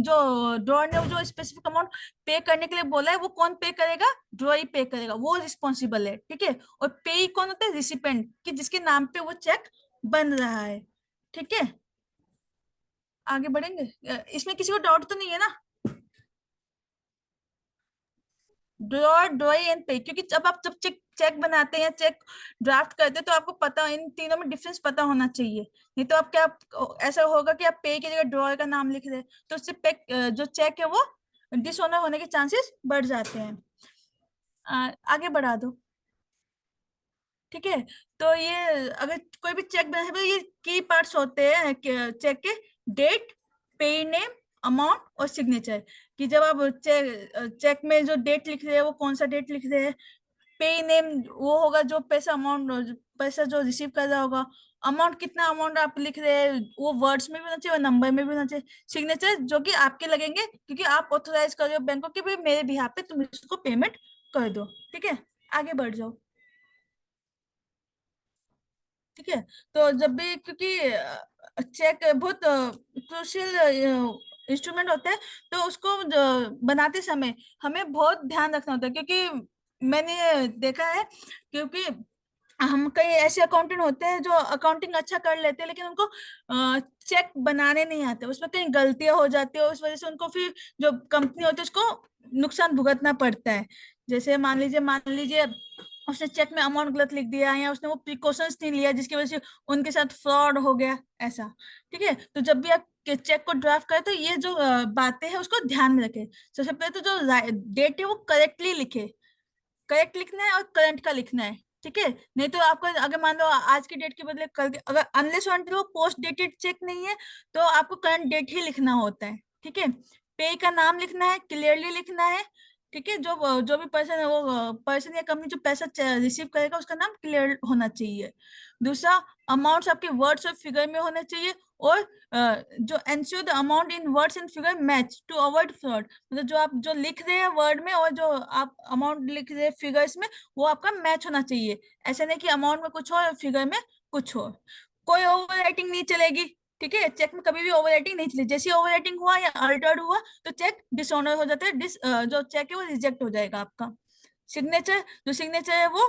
Speaker 3: जो ड्रॉय ने जो स्पेसिफिक अमाउंट पे करने के लिए बोला है वो कौन पे करेगा, ड्रॉय पे करेगा, वो रिस्पॉन्सिबल है, ठीक है। और पे कौन होता है, रिसिपेंट, कि जिसके नाम पे वो चेक बन रहा है, ठीक है। आगे बढ़ेंगे, इसमें किसी को डाउट तो नहीं है ना? ड्रॉ एंड पे, क्योंकि जब चेक बनाते हैं, चेक ड्राफ्ट करते हैं, तो आपको पता, इन तीनों में डिफरेंस पता होना चाहिए। नहीं तो आप क्या, ऐसा होगा कि आप पे की जगह ड्रॉअर का नाम लिख रहे, तो उससे पे जो चेक है वो डिसऑनर होने के चांसेस बढ़ जाते हैं। आगे बढ़ा दो। ठीक है, तो ये अगर कोई भी चेक बना है तो ये की पार्ट्स होते हैं चेक के, डेट, पे नेम, अमाउंट और सिग्नेचर। कि जब आप चेक में जो डेट लिख रहे हैं वो कौन सा डेट लिख रहे हैं, पे नेम वो होगा जो पैसा अमाउंट, पैसा जो रिसीव कर रहा होगा, अमाउंट कितना अमाउंट आप लिख रहे हैं वो वर्ड्स में भी होना चाहिए और नंबर में भी होना चाहिए, सिग्नेचर जो कि आपके लगेंगे क्योंकि आप ऑथोराइज कर रहे हो बैंक को कि भाई मेरे बिहाफ पे तुम इसको पेमेंट कर दो। ठीक है, आगे बढ़ जाओ। ठीक है, तो जब भी, क्योंकि चेक बहुत क्रूशियल इंस्ट्रूमेंट होता है, तो उसको बनाते समय हमें बहुत ध्यान रखना होता है, क्योंकि मैंने देखा है, क्योंकि हम कई ऐसे अकाउंटेंट होते हैं जो अकाउंटिंग अच्छा कर लेते हैं लेकिन उनको चेक बनाने नहीं आते, उसमें कई गलतियां हो जाती है, उस वजह से उनको फिर जो कंपनी होती है उसको नुकसान भुगतना पड़ता है। जैसे मान लीजिए उसने चेक में अमाउंट गलत लिख दिया, या उसने वो प्रिकॉशंस नहीं लिया जिसकी वजह से उनके साथ फ्रॉड हो गया, ऐसा। ठीक है, तो जब भी आप चेक को ड्राफ्ट करें तो ये जो बातें हैं उसको ध्यान में रखें। सबसे पहले तो जो डेट है वो करेक्टली लिखे, करेक्ट लिखना है और करंट का लिखना है। ठीक है, नहीं तो आपको अगर मान लो आज की डेट के बदले कल के, अगर अनलेस अनटिल वो पोस्ट डेटेड चेक नहीं है तो आपको करंट डेट ही लिखना होता है। ठीक है, पे का नाम लिखना है, क्लियरली लिखना है। ठीक है, जो भी पर्सन है वो पर्सन या कंपनी जो पैसा रिसीव करेगा उसका नाम क्लियर होना चाहिए। दूसरा, अमाउंट्स आपके वर्ड्स और फिगर में होने चाहिए, और जो ensure the amount in words and figure match to avoid fraud, मतलब जो आप जो लिख रहे हैं वर्ड में और जो आप अमाउंट लिख रहे हैं फिगर्स में वो आपका मैच होना चाहिए। ऐसा नहीं कि अमाउंट में कुछ हो और फिगर में कुछ हो। कोई ओवर राइटिंग नहीं चलेगी। ठीक है, चेक में कभी भी ओवर राइटिंग नहीं चलेगी, जैसे ओवर राइटिंग हुआ या अल्टर्ड हुआ तो चेक डिसऑनर हो जाता है, जो चेक है वो रिजेक्ट हो जाएगा आपका। सिग्नेचर, जो सिग्नेचर है वो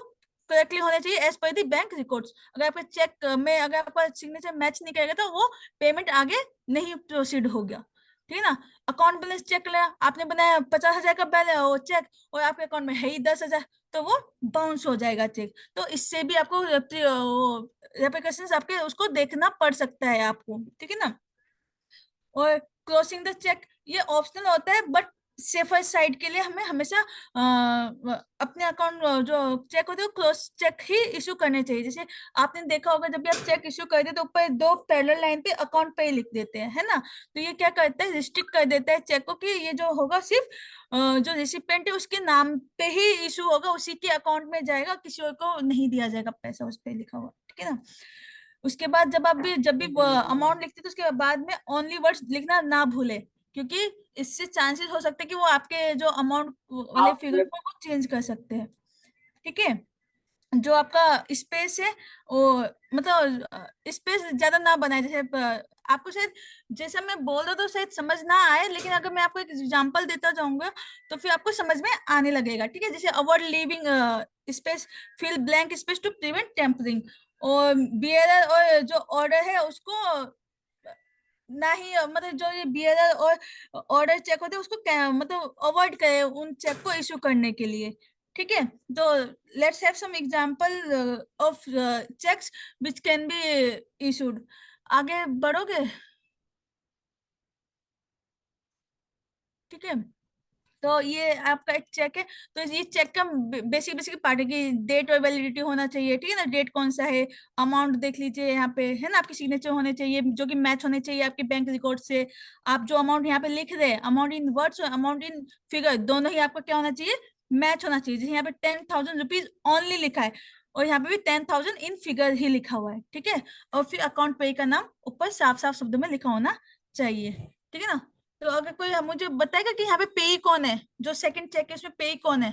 Speaker 3: करेक्टली होने चाहिए एज पर दी बैंक रिकॉर्ड्स। अगर आपके चेक में अगर आपका सिग्नेचर मैच नहीं करेगा तो वो पेमेंट आगे नहीं प्रोसीड हो गया। ठीक है ना, अकाउंट बैलेंस चेक लिया, आपने बनाया 50,000 का बैलेंस चेक और आपके अकाउंट में है ही 10,000, तो वो बाउंस हो जाएगा चेक। तो इससे भी आपको रेप्रिकॉशंस आपके उसको देखना पड़ सकता है आपको। ठीक है ना, और क्रॉसिंग द चेक ये ऑप्शनल होता है, बट सेफर साइड के लिए हमें हमेशा अपने अकाउंट जो चेक होते हैं क्रॉस चेक ही इशू करने चाहिए। जैसे आपने देखा होगा जब भी आप चेक इशू करते हैं तो ऊपर दो पैरेलल लाइन पे अकाउंट पे ही लिख देते हैं, है ना। तो ये क्या करता है, रिस्ट्रिक्ट कर देता है चेक को कि ये जो होगा सिर्फ जो रिसिपेंट है उसके नाम पे ही इशू होगा, उसी के अकाउंट में जाएगा, किसी और को नहीं दिया जाएगा पैसा उस पर लिखा हुआ। ठीक है ना, उसके बाद जब भी अमाउंट लिखते तो उसके बाद में ओनली वर्ड्स लिखना ना भूले, क्योंकि इससे चांसेस हो सकते हैं कि वो आपके जो अमाउंट वाले फिगर को वो चेंज कर सकते हैं। ठीक है, जो आपका स्पेस है वो मतलब स्पेस ज्यादा ना बनाए। जैसे आपको शायद जैसे मैं बोल रहा तो शायद समझ ना आए, लेकिन अगर मैं आपको एक एग्जांपल देता जाऊंगा तो फिर आपको समझ में आने लगेगा। ठीक है, जैसे avoid leaving space, fill blank space to prevent tampering, और बियरर और जो ऑर्डर है उसको ना ही मतलब जो ये बियरर और ऑर्डर चेक होते हैं उसको मतलब अवॉइड करें उन चेक को इशू करने के लिए। ठीक है, तो let's have some example of cheques which can be issued. आगे बढ़ोगे? ठीक है, तो ये आपका एक चेक है, तो ये चेक का बेसिक पार्ट है कि डेट और वैलिडिटी होना चाहिए। ठीक है ना, डेट कौन सा है, अमाउंट देख लीजिए यहाँ पे, है ना, आपकी सिग्नेचर होने चाहिए जो कि मैच होने चाहिए आपके बैंक रिकॉर्ड से। आप जो अमाउंट यहाँ पे लिख रहे हैं, अमाउंट इन वर्ड्स और अमाउंट इन फिगर, दोनों ही आपका क्या होना चाहिए, मैच होना चाहिए। जैसे यहाँ पे 10,000 रुपीज ओनली लिखा है और यहाँ पे भी 10,000 इन फिगर ही लिखा हुआ है। ठीक है, और फिर अकाउंट पे का नाम ऊपर साफ साफ शब्दों में लिखा होना चाहिए। ठीक है ना, तो अगर कोई मुझे बताएगा कि यहाँ पे पेई कौन है, जो सेकंड चेक है उसमें पेई कौन है?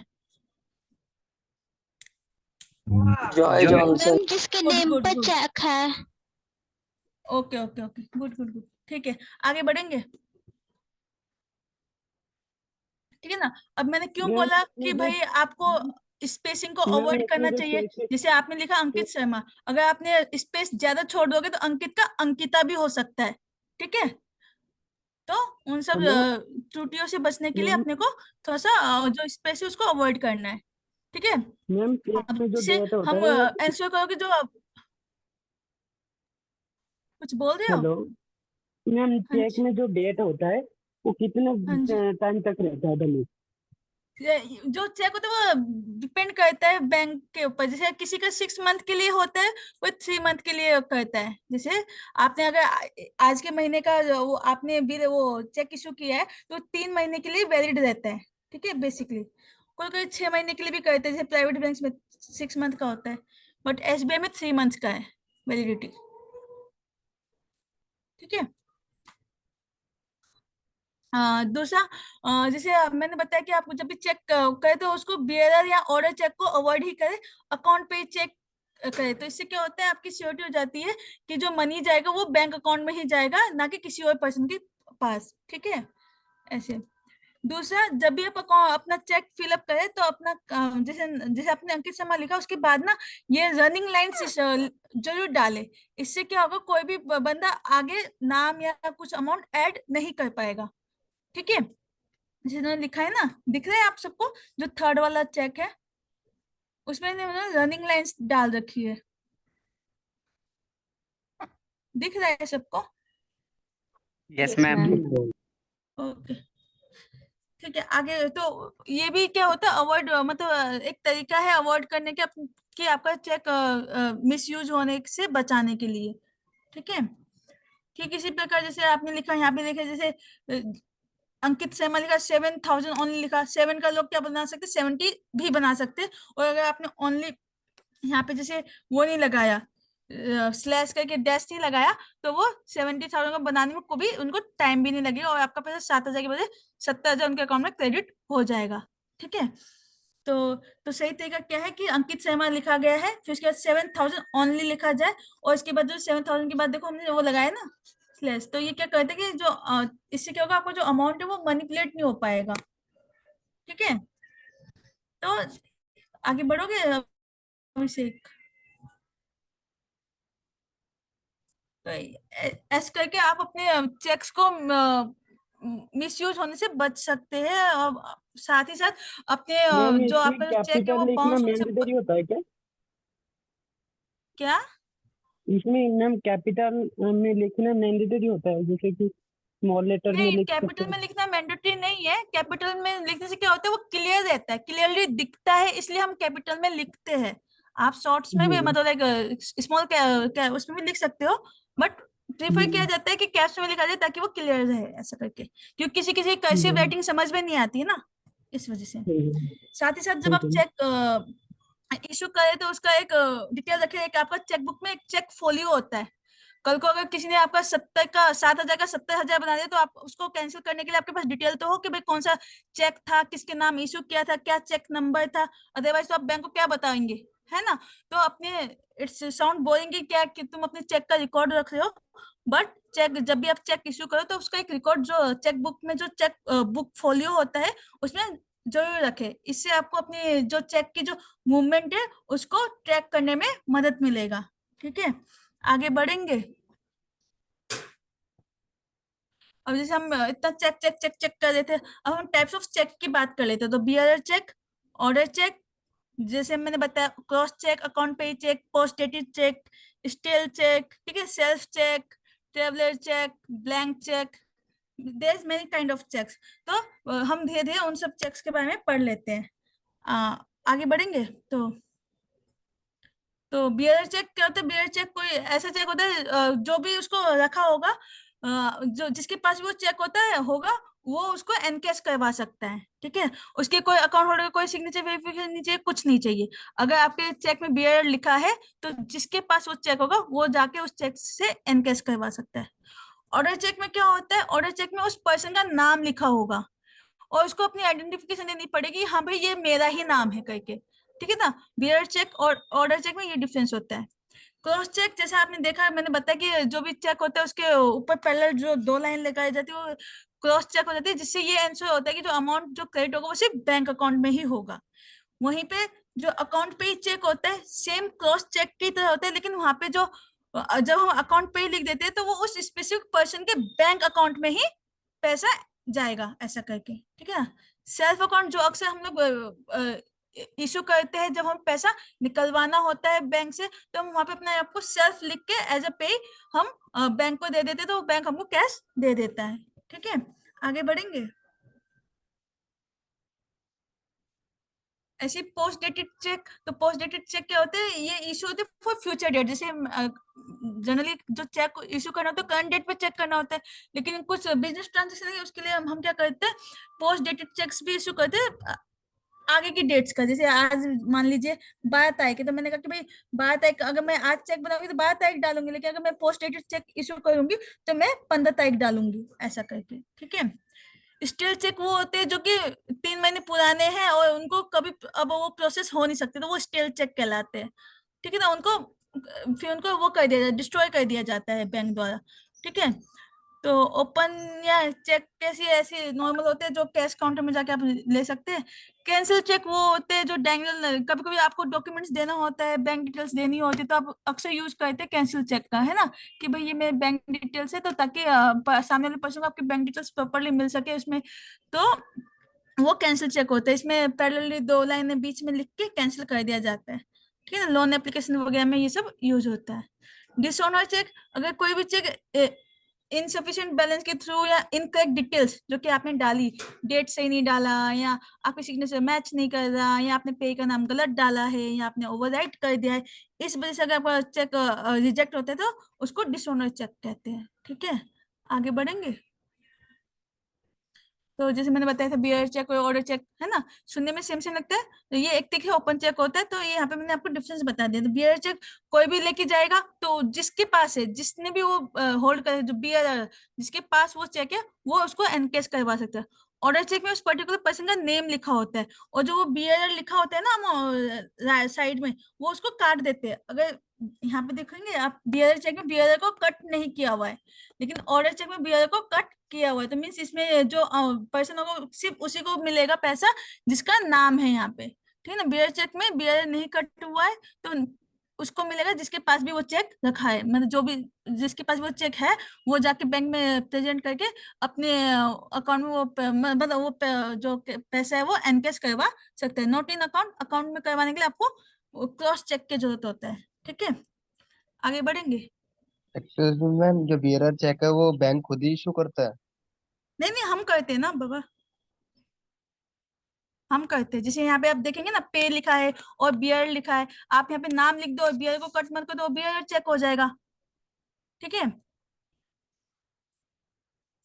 Speaker 7: Joy Johnson.
Speaker 2: मैम जिसके
Speaker 3: गुड
Speaker 2: नेम
Speaker 3: गुड
Speaker 2: पर
Speaker 3: गुड,
Speaker 2: चेक है।
Speaker 3: Okay okay okay, good good good. ठीक है, आगे बढ़ेंगे। ठीक है ना, अब मैंने क्यों
Speaker 7: मैम
Speaker 3: बोला कि
Speaker 7: मुझे
Speaker 3: भाई आपको स्पेसिंग को
Speaker 7: मैम
Speaker 3: अवॉइड करना
Speaker 7: मुझे
Speaker 3: चाहिए।
Speaker 7: फिर से
Speaker 3: जैसे आपने लिखा अंकित शर्मा, अगर आपने स्पेस ज्यादा छोड़ दोगे तो अंकित का अंकिता भी हो सकता है। ठीक है, तो उन सब
Speaker 7: हेलो
Speaker 3: त्रुटियों से बचने के लिए
Speaker 7: मैम।
Speaker 3: अपने को थोड़ा सा जो स्पेस है उसको अवॉइड करना है। ठीक है,
Speaker 7: मैम चेक
Speaker 3: अब
Speaker 7: में जो
Speaker 3: जैसे
Speaker 7: डेट होता
Speaker 3: हम
Speaker 7: है वो
Speaker 3: आंसर करोगे जो आप कुछ बोल रहे हो।
Speaker 7: हेलो मैम,
Speaker 3: हाँ
Speaker 7: चेक
Speaker 3: जी,
Speaker 7: में जो डेट होता है वो
Speaker 3: हाँ जी।
Speaker 7: कितने टाइम तक रहता है वैलिड?
Speaker 3: जो चेक होता है वो डिपेंड करता है बैंक के ऊपर। जैसे किसी का 6 मंथ के लिए होता है, कोई 3 मंथ के लिए करता है। जैसे आपने अगर आज के महीने का वो आपने बिल वो चेक इशू किया है तो 3 महीने के लिए वैलिड रहता है। ठीक है, बेसिकली कोई कोई 6 महीने के लिए भी करते हैं, जैसे प्राइवेट बैंक में 6 मंथ का होता है, बट एसबीआई में 3 मंथ का है वैलिडिटी। ठीक है। दूसरा, जैसे मैंने बताया कि आपको जब भी चेक करे तो उसको बियरर या ऑर्डर चेक को अवॉइड ही करें, अकाउंट पे ही चेक करे। तो इससे क्या होता है, आपकी श्योरिटी हो जाती है कि जो मनी जाएगा वो बैंक अकाउंट में ही जाएगा, ना कि किसी और पर्सन के पास। ठीक है, ऐसे। दूसरा, जब भी आप अपना चेक फिलअप करें तो अपना जैसे जैसे आपने अंकित शर्मा लिखा उसके बाद ना ये रनिंग लाइंस जरूर डाले। इससे क्या होगा, कोई भी बंदा आगे नाम या कुछ अमाउंट ऐड नहीं कर पाएगा। ठीक है, जिन्होंने लिखा है ना, दिख रहा है आप सबको, जो थर्ड वाला चेक है उसमें उन्होंने रनिंग लाइंस डाल रखी है, दिख रहा है सबको।
Speaker 8: Yes
Speaker 6: yes
Speaker 8: ma'am.
Speaker 7: जी
Speaker 6: मैम।
Speaker 7: मैम।
Speaker 3: ओके, ठीक है। आगे तो ये भी क्या होता है, अवॉइड मतलब एक तरीका है अवॉइड करने के कि आपका चेक मिस यूज होने से बचाने के लिए। ठीक है, ठीक इसी प्रकार जैसे आपने लिखा यहाँ पे लिखा, जैसे अंकित शर्मा लिखा 7,000 ओनली लिखा, 7 का लोग क्या बना सकते, 70 भी बना सकते। और अगर आपने ओनली यहाँ पे जैसे वो नहीं लगाया, स्लैश करके डैश नहीं लगाया, तो वो 70,000 को बनाने में को भी उनको टाइम भी नहीं लगेगा और आपका पैसा 7,000 के बजाय 70,000 उनके अकाउंट में क्रेडिट हो जाएगा। ठीक है, तो सही तरीका क्या है कि अंकित शर्मा लिखा गया है, फिर उसके बाद 7,000 ओनली लिखा जाए, और इसके बाद जो 7,000 के बाद देखो हमने वो लगाया ना स्लैश, तो ये क्या करते हैं कि जो इससे क्या होगा, आपको जो अमाउंट है वो मैनिपुलेट नहीं हो पाएगा। ठीक है, तो आगे बढ़ोगे अभिषेक। तो ऐसे करके आप अपने चेक्स को मिसयूज होने से बच सकते हैं, और साथ ही साथ अपने
Speaker 7: मैम
Speaker 3: जो
Speaker 7: इसमें
Speaker 3: आपका चेक है वो
Speaker 7: कैपिटल लिखना
Speaker 3: बाउंस होने से
Speaker 7: मैंडेटरी होता है क्या?
Speaker 3: क्या।
Speaker 7: इसमें मैम कैपिटल में लिखना मैंडेटरी होता है, जैसे कि स्मॉल लेटर में
Speaker 3: नहीं,
Speaker 7: लिख सकते
Speaker 3: कैपिटल
Speaker 7: हैं?
Speaker 3: में लिखना मैंडेटरी नहीं है। कैपिटल में लिखने से क्या होता है, वो क्लियर रहता है, क्लियरली दिखता है, इसलिए हम कैपिटल में लिखते हैं। आप शॉर्ट्स में भी
Speaker 7: जी
Speaker 3: मतलब लाइक स्मॉल उसमें भी लिख सकते हो, बट प्रीफर
Speaker 7: जी
Speaker 3: किया जाता है कि कैप्स में लिखा जाए ताकि वो क्लियर रहे, ऐसा करके, क्योंकि किसी किसी
Speaker 7: जी
Speaker 3: कर्सिव राइटिंग समझ में नहीं आती है ना, इस वजह से। साथ ही साथ जब
Speaker 7: ठीक
Speaker 3: आप
Speaker 7: है।
Speaker 3: चेक इशू करें तो उसका एक डिटेल रखे कि आपका चेकबुक में एक चेक फोलियो होता है। कल को अगर किसी ने आपका 7,000 का 70,000 बना दिया, तो आप उसको कैंसिल करने के लिए आपके पास डिटेल तो हो कि भाई कौन सा चेक था, किसके नाम इशू किया था, क्या चेक नंबर था। अदरवाइज तो आप बैंक को क्या बताएंगे, है ना। तो अपने इट्स साउंड बोरिंग क्या कि तुम अपने चेक का रिकॉर्ड रख रहे हो, बट चेक जब भी आप चेक इशू करो तो उसका एक रिकॉर्ड जो चेक बुक में जो चेक बुक फोलियो होता है उसमें जरूर रखे। इससे आपको अपनी जो चेक की जो मूवमेंट है उसको ट्रैक करने में मदद मिलेगा। ठीक है, आगे बढ़ेंगे। अब जैसे हम इतना चेक चेक चेक चेक कर रहे थे, अब हम टाइप्स ऑफ चेक की बात कर लेते हैं। तो बियरर चेक, ऑर्डर चेक, जैसे मैंने बताया cross cheque, account pay cheque, post dated cheque, stale cheque, ठीक है, self cheque, traveller cheque, blank cheque, there is many kind of cheques. तो हम धीरे धीरे उन सब चेक्स के बारे में पढ़ लेते हैं। आगे बढ़ेंगे। तो बियर चेक क्या होता है, बियर चेक कोई ऐसा चेक होता है जो भी उसको रखा होगा, जो जिसके पास वो चेक होगा वो उसको एनकैश करवा सकता है। ठीक है, उसके कोई अकाउंट होल्डर कोई सिग्नेचर वेरिफिकेशन नहीं चाहिए, कुछ नहीं चाहिए। अगर आपके चेक में बियर लिखा है तो जिसके पास वो चेक होगा वो जाके उस चेक से एनकैश करवा सकता है। ऑर्डर चेक में क्या होता है, ऑर्डर चेक में उस पर्सन का नाम लिखा होगा और उसको अपनी आइडेंटिफिकेशन देनी पड़ेगी, हाँ भाई ये मेरा ही नाम है करके। ठीक है ना, बियर चेक और ऑर्डर चेक में ये डिफरेंस होता है। क्रॉस चेक जैसा आपने देखा, मैंने बताया कि जो भी चेक होता है उसके ऊपर पैरेलल जो 2 लाइन लगाई जाती है वो क्रॉस चेक हो जाती है, जिससे ये आंसर होता है कि जो अमाउंट जो क्रेडिट होगा वो सिर्फ बैंक अकाउंट में ही होगा। वहीं पे जो अकाउंट पे ही चेक होता है सेम क्रॉस चेक की तरह होता है, लेकिन वहां पे जो जब हम अकाउंट पे ही लिख देते हैं तो वो उस स्पेसिफिक पर्सन के बैंक अकाउंट में ही पैसा जाएगा, ऐसा करके, ठीक है ना। सेल्फ अकाउंट जो अक्सर हम लोग इशू करते हैं, जब हम पैसा निकलवाना होता है बैंक से, तो हम वहां पे अपने आप को सेल्फ लिख के एज अ पे हम बैंक को दे देते हैं, तो बैंक हमको कैश दे देता है, ठीक है। आगे बढ़ेंगे। ऐसे पोस्ट डेटेड चेक, तो पोस्ट डेटेड चेक क्या होते हैं, ये इशू होते हैं फॉर फ्यूचर डेट। जैसे जनरली जो चेक इशू करना होता है करंट डेट पे चेक करना होता है, लेकिन कुछ बिजनेस ट्रांजेक्शन है उसके लिए हम क्या करते हैं, पोस्ट डेटेड चेक्स भी इशू करते हैं आगे की डेट्स का। जैसे आज मान लीजिए 12 तारीख है, तो मैंने कहा कि भाई 12 तारीख, अगर मैं आज चेक बनाऊंगी तो 12 तारीख डालूंगी, लेकिन अगर मैं पोस्ट डेटेड चेक इशू करूंगी तो मैं 15 तारीख डालूंगी, ऐसा करके, ठीक है। स्टिल चेक वो होते हैं जो कि 3 महीने पुराने हैं और उनको कभी अब वो प्रोसेस हो नहीं सकते, तो वो स्टिल चेक कहलाते हैं, ठीक है ना। उनको फिर उनको वो कर दिया जाता है, डिस्ट्रॉय कर दिया जाता है बैंक द्वारा, ठीक है। तो ओपन या चेक कैसी ऐसे नॉर्मल होते हैं जो कैश काउंटर में जाके आप ले सकते हैं। कैंसिल चेक वो होते हैं जो डायगोनल, कभी कभी आपको डॉक्यूमेंट्स देना होता है, बैंक डिटेल्स देनी होती है, तो आप अक्सर यूज करते हैं कैंसिल चेक का, है ना, कि भाई ये मेरे बैंक डिटेल्स है, तो ताकि सामने वाले पर्सन को आपकी बैंक डिटेल्स प्रॉपरली मिल सके उसमें, तो वो कैंसिल चेक होता है। इसमें पैरेलली 2 लाइनें बीच में लिख के कैंसिल कर दिया जाता है, ठीक है ना। लोन एप्लीकेशन वगैरह में ये सब यूज होता है। डिसऑनर चेक, अगर कोई भी चेक इनसफिशिएंट बैलेंस के थ्रू या इनकरेक्ट डिटेल्स जो कि आपने डाली, डेट सही नहीं डाला, या आपके सिग्नेचर मैच नहीं कर रहा, या आपने पे का नाम गलत डाला है, या आपने ओवरराइट कर दिया है, इस वजह से अगर आपका चेक रिजेक्ट होता है तो उसको डिसऑनर चेक कहते हैं, ठीक है। आगे बढ़ेंगे। तो जैसे मैंने बताया था बियर चेक और ऑर्डर चेक, है ना, सुनने में सेम सेम लगता है, तो ये एक देखिए ओपन चेक होता है, तो ये यहाँ पे मैंने आपको डिफरेंस बता दिया। तो बियर चेक कोई भी लेके जाएगा, तो जिसके पास है, जिसने भी वो होल्ड करे, जो बियर जिसके पास वो चेक है, वो उसको एनकेश करवा सकता है। ऑर्डर चेक में उस पर्टिकुलर पर्सन का नेम लिखा होता है, और जो वो बियर लिखा होता है ना साइड में, वो उसको काट देते हैं। अगर यहाँ पे देखेंगे आप, बियर चेक में बियर को कट नहीं किया हुआ है, लेकिन ऑर्डर चेक में बियर को कट किया हुआ है, तो मीन्स इसमें जो पर्सन होगा सिर्फ उसी को मिलेगा पैसा जिसका नाम है यहाँ पे, ठीक है ना। बियर चेक में बियर नहीं कट हुआ है, तो उसको मिलेगा जिसके पास भी वो चेक रखा है, मतलब जो भी जिसके पास वो चेक है, वो जाके बैंक में प्रेजेंट करके अपने अकाउंट में वो मतलब वो जो पैसा है वो एनकेश करवा सकते हैं। नॉट इन अकाउंट, अकाउंट में करवाने के लिए आपको क्रॉस चेक की जरूरत होता है, ठीक है। आगे बढ़ेंगे।
Speaker 5: एक्सक्यूज मी मैम, जो बियरर चेक है वो बैंक खुद ही इशू करता है?
Speaker 3: नहीं नहीं, हम करते हैं ना बाबा, हम करते हैं। जैसे यहाँ पे आप देखेंगे ना, पे लिखा है और बियर लिखा है, आप यहाँ पे नाम लिख दो और बियर को कट मत कर दो, बियर चेक हो जाएगा, ठीक है।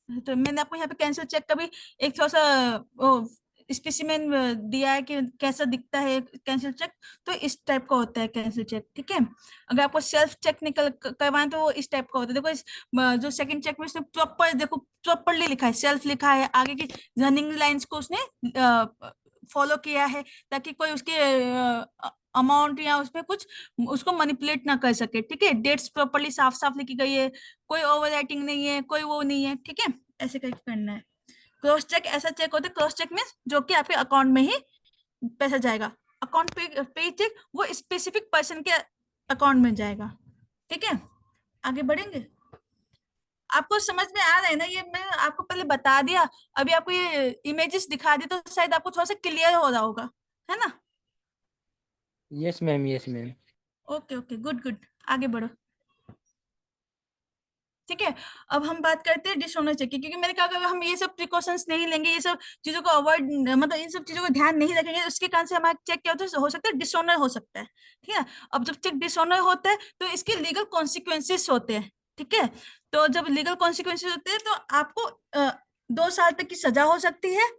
Speaker 3: तो मैंने आपको यहाँ पे कैंसिल चेक का भी एक थोड़ा सा स्पेसिमेन दिया है कि कैसा दिखता है कैंसिल चेक, तो इस टाइप का होता है कैंसिल चेक, ठीक है। अगर आपको सेल्फ चेक निकल करवाएं तो वो इस टाइप का होता है। देखो इस जो सेकंड चेक में उसने प्रॉपर, देखो प्रॉपरली लिखा है, सेल्फ लिखा है, आगे की रनिंग लाइंस को उसने फॉलो किया है, ताकि कोई उसके अमाउंट या उसमें कुछ उसको मैनिपुलेट ना कर सके, ठीक है। डेट्स प्रॉपरली साफ साफ लिखी गई है, कोई ओवर राइटिंग नहीं है, कोई वो नहीं है, ठीक है। ऐसे करके करना है। क्रॉस चेक ऐसा चेक होता है, क्रॉस चेक में जो कि आपके अकाउंट में ही पैसा जाएगा। अकाउंट पे चेक वो स्पेसिफिक पर्सन के अकाउंट में जाएगा, ठीक है। आगे बढ़ेंगे। आपको समझ में आ रहा है ना, ये मैं आपको पहले बता दिया, अभी आपको ये इमेजेस दिखा दी, तो शायद आपको थोड़ा सा क्लियर हो रहा होगा, है ना।
Speaker 8: Yes ma'am, yes ma'am.
Speaker 3: Okay okay, good good, आगे बढ़ो, ठीक है। अब हम बात करते हैं डिसऑनर चेक की, क्योंकि मैंने कहा अगर हम ये सब प्रिकॉशंस नहीं लेंगे, ये सब चीजों को अवॉइड, मतलब इन सब चीजों को ध्यान नहीं रखेंगे, उसके कारण से हमारा चेक क्या होता है, हो सकता है डिसऑनर हो सकता है, ठीक है। अब जब चेक डिसऑनर होता है तो इसके लीगल कॉन्सिक्वेंसेस होते हैं, ठीक है। तो जब लीगल कॉन्सिक्वेंसेस होते हैं तो आपको 2 साल तक की सजा हो सकती है,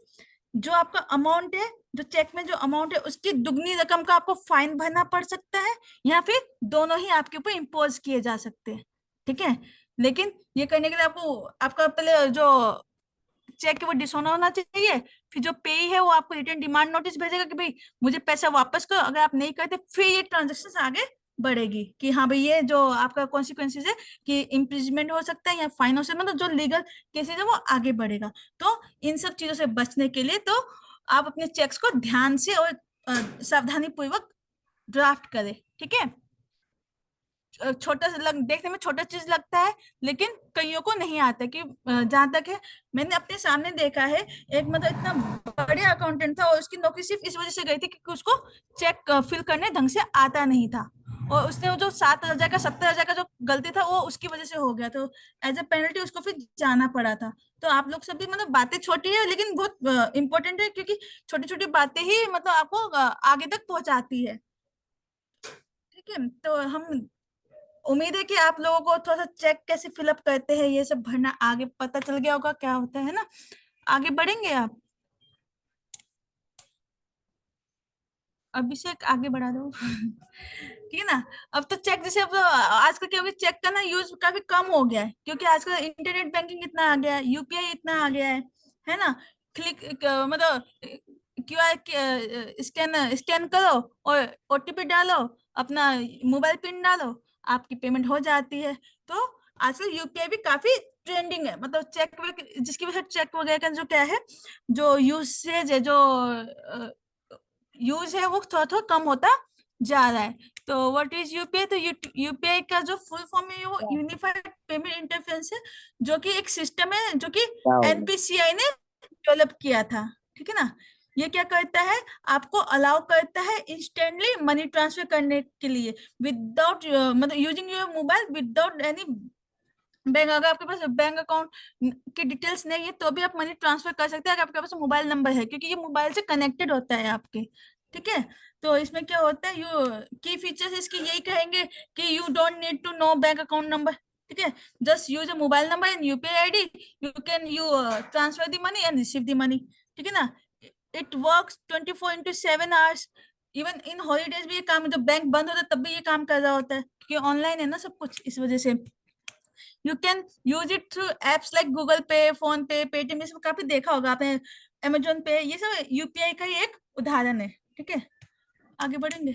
Speaker 3: जो आपका अमाउंट है, जो चेक में जो अमाउंट है उसकी दुगनी रकम का आपको फाइन भरना पड़ सकता है, या फिर दोनों ही आपके ऊपर इम्पोज किए जा सकते हैं, ठीक है। लेकिन ये करने के लिए आपको आपका पहले जो चेक है वो डिसऑनर होना चाहिए, फिर जो पे है वो आपको रिटर्न डिमांड नोटिस भेजेगा कि भाई मुझे पैसा वापस करो। अगर आप नहीं करते फिर ये ट्रांजेक्शन आगे बढ़ेगी कि हाँ भाई ये जो आपका कॉन्सिक्वेंसेज है कि इम्प्रिजमेंट हो सकता है या फाइन हो सकता है, मतलब जो लीगल केसेज है वो आगे बढ़ेगा। तो इन सब चीजों से बचने के लिए तो आप अपने चेक्स को ध्यान से और सावधानी पूर्वक ड्राफ्ट करें, ठीक है। छोटा देखने में छोटा चीज लगता है, लेकिन कईयों को नहीं आता कि जहां तक है मैंने अपने सामने देखा है, एक मतलब इतना बड़े अकाउंटेंट था और उसकी नौकरी सिर्फ इस वजह से गई थी क्योंकि उसको चेक फिल करने ढंग से आता नहीं था, और उसने वो जो 7,000 का 70,000 का जो गलती था वो उसकी वजह से हो गया, तो एज ए पेनल्टी उसको फिर जाना पड़ा था। तो आप लोग सब भी मतलब बातें छोटी है लेकिन बहुत इंपॉर्टेंट है, क्योंकि छोटी छोटी बातें ही मतलब आपको आगे तक पहुंचाती है। ठीक है, तो हम उम्मीद है कि आप लोगों को थोड़ा सा चेक कैसे फिलअप करते हैं ये सब भरना आगे पता चल गया होगा क्या होता है ना। आगे बढ़ेंगे आप, अभिषेक आगे बढ़ा दो। ठीक है ना। अब तो चेक जैसे अब आजकल क्या हो गया, चेक का ना यूज काफी कम हो गया है, क्योंकि आजकल इंटरनेट बैंकिंग इतना आ गया है, यूपीआई इतना आ गया है ना। क्लिक मतलब क्यूआर स्कैन स्कैन करो और ओटीपी डालो, अपना मोबाइल पिन डालो, आपकी पेमेंट हो जाती है। तो आजकल यूपीआई भी काफी ट्रेंडिंग है, मतलब चेक जिसकी वजह से चेक वगैरह का जो क्या है, जो यूसेज है, जो यूज है, वो थोड़ा थोड़ा कम होता जा रहा है। तो व्हाट इज यूपीआई? तो यूपीआई का जो फुल फॉर्म है वो यूनिफाइड पेमेंट इंटरफेस है, जो कि एक सिस्टम है जो कि एनपीसीआई ने डेवलप किया था। ठीक है ना। ये क्या करता है, आपको अलाउ करता है इंस्टेंटली मनी ट्रांसफर करने के लिए विदाउट मतलब using your mobile without any bank. अगर आपके पास बैंक अकाउंट की डिटेल्स नहीं है तो भी आप मनी ट्रांसफर कर सकते हैं अगर आपके पास मोबाइल नंबर है, क्योंकि ये मोबाइल से कनेक्टेड होता है आपके। ठीक है। तो इसमें क्या होता है, यू की फीचर्स इसके यही कहेंगे कि you don't need to know bank account number. ठीक है, just use a mobile number and UPI ID, you can transfer the money and receive the money. ठीक है ना। It works 24/7 hours. Even in holidays भी ये काम, जब bank बंद होता है तब भी ये काम कर रहा होता है, क्योंकि ऑनलाइन है ना सब कुछ, इस वजह से। You can use it through apps like Google पे, फोन पे, पेटीएम, ये सब काफी देखा होगा आपने, अमेजोन पे, ये सब यूपीआई का ही एक उदाहरण है। ठीक है, आगे बढ़ेंगे।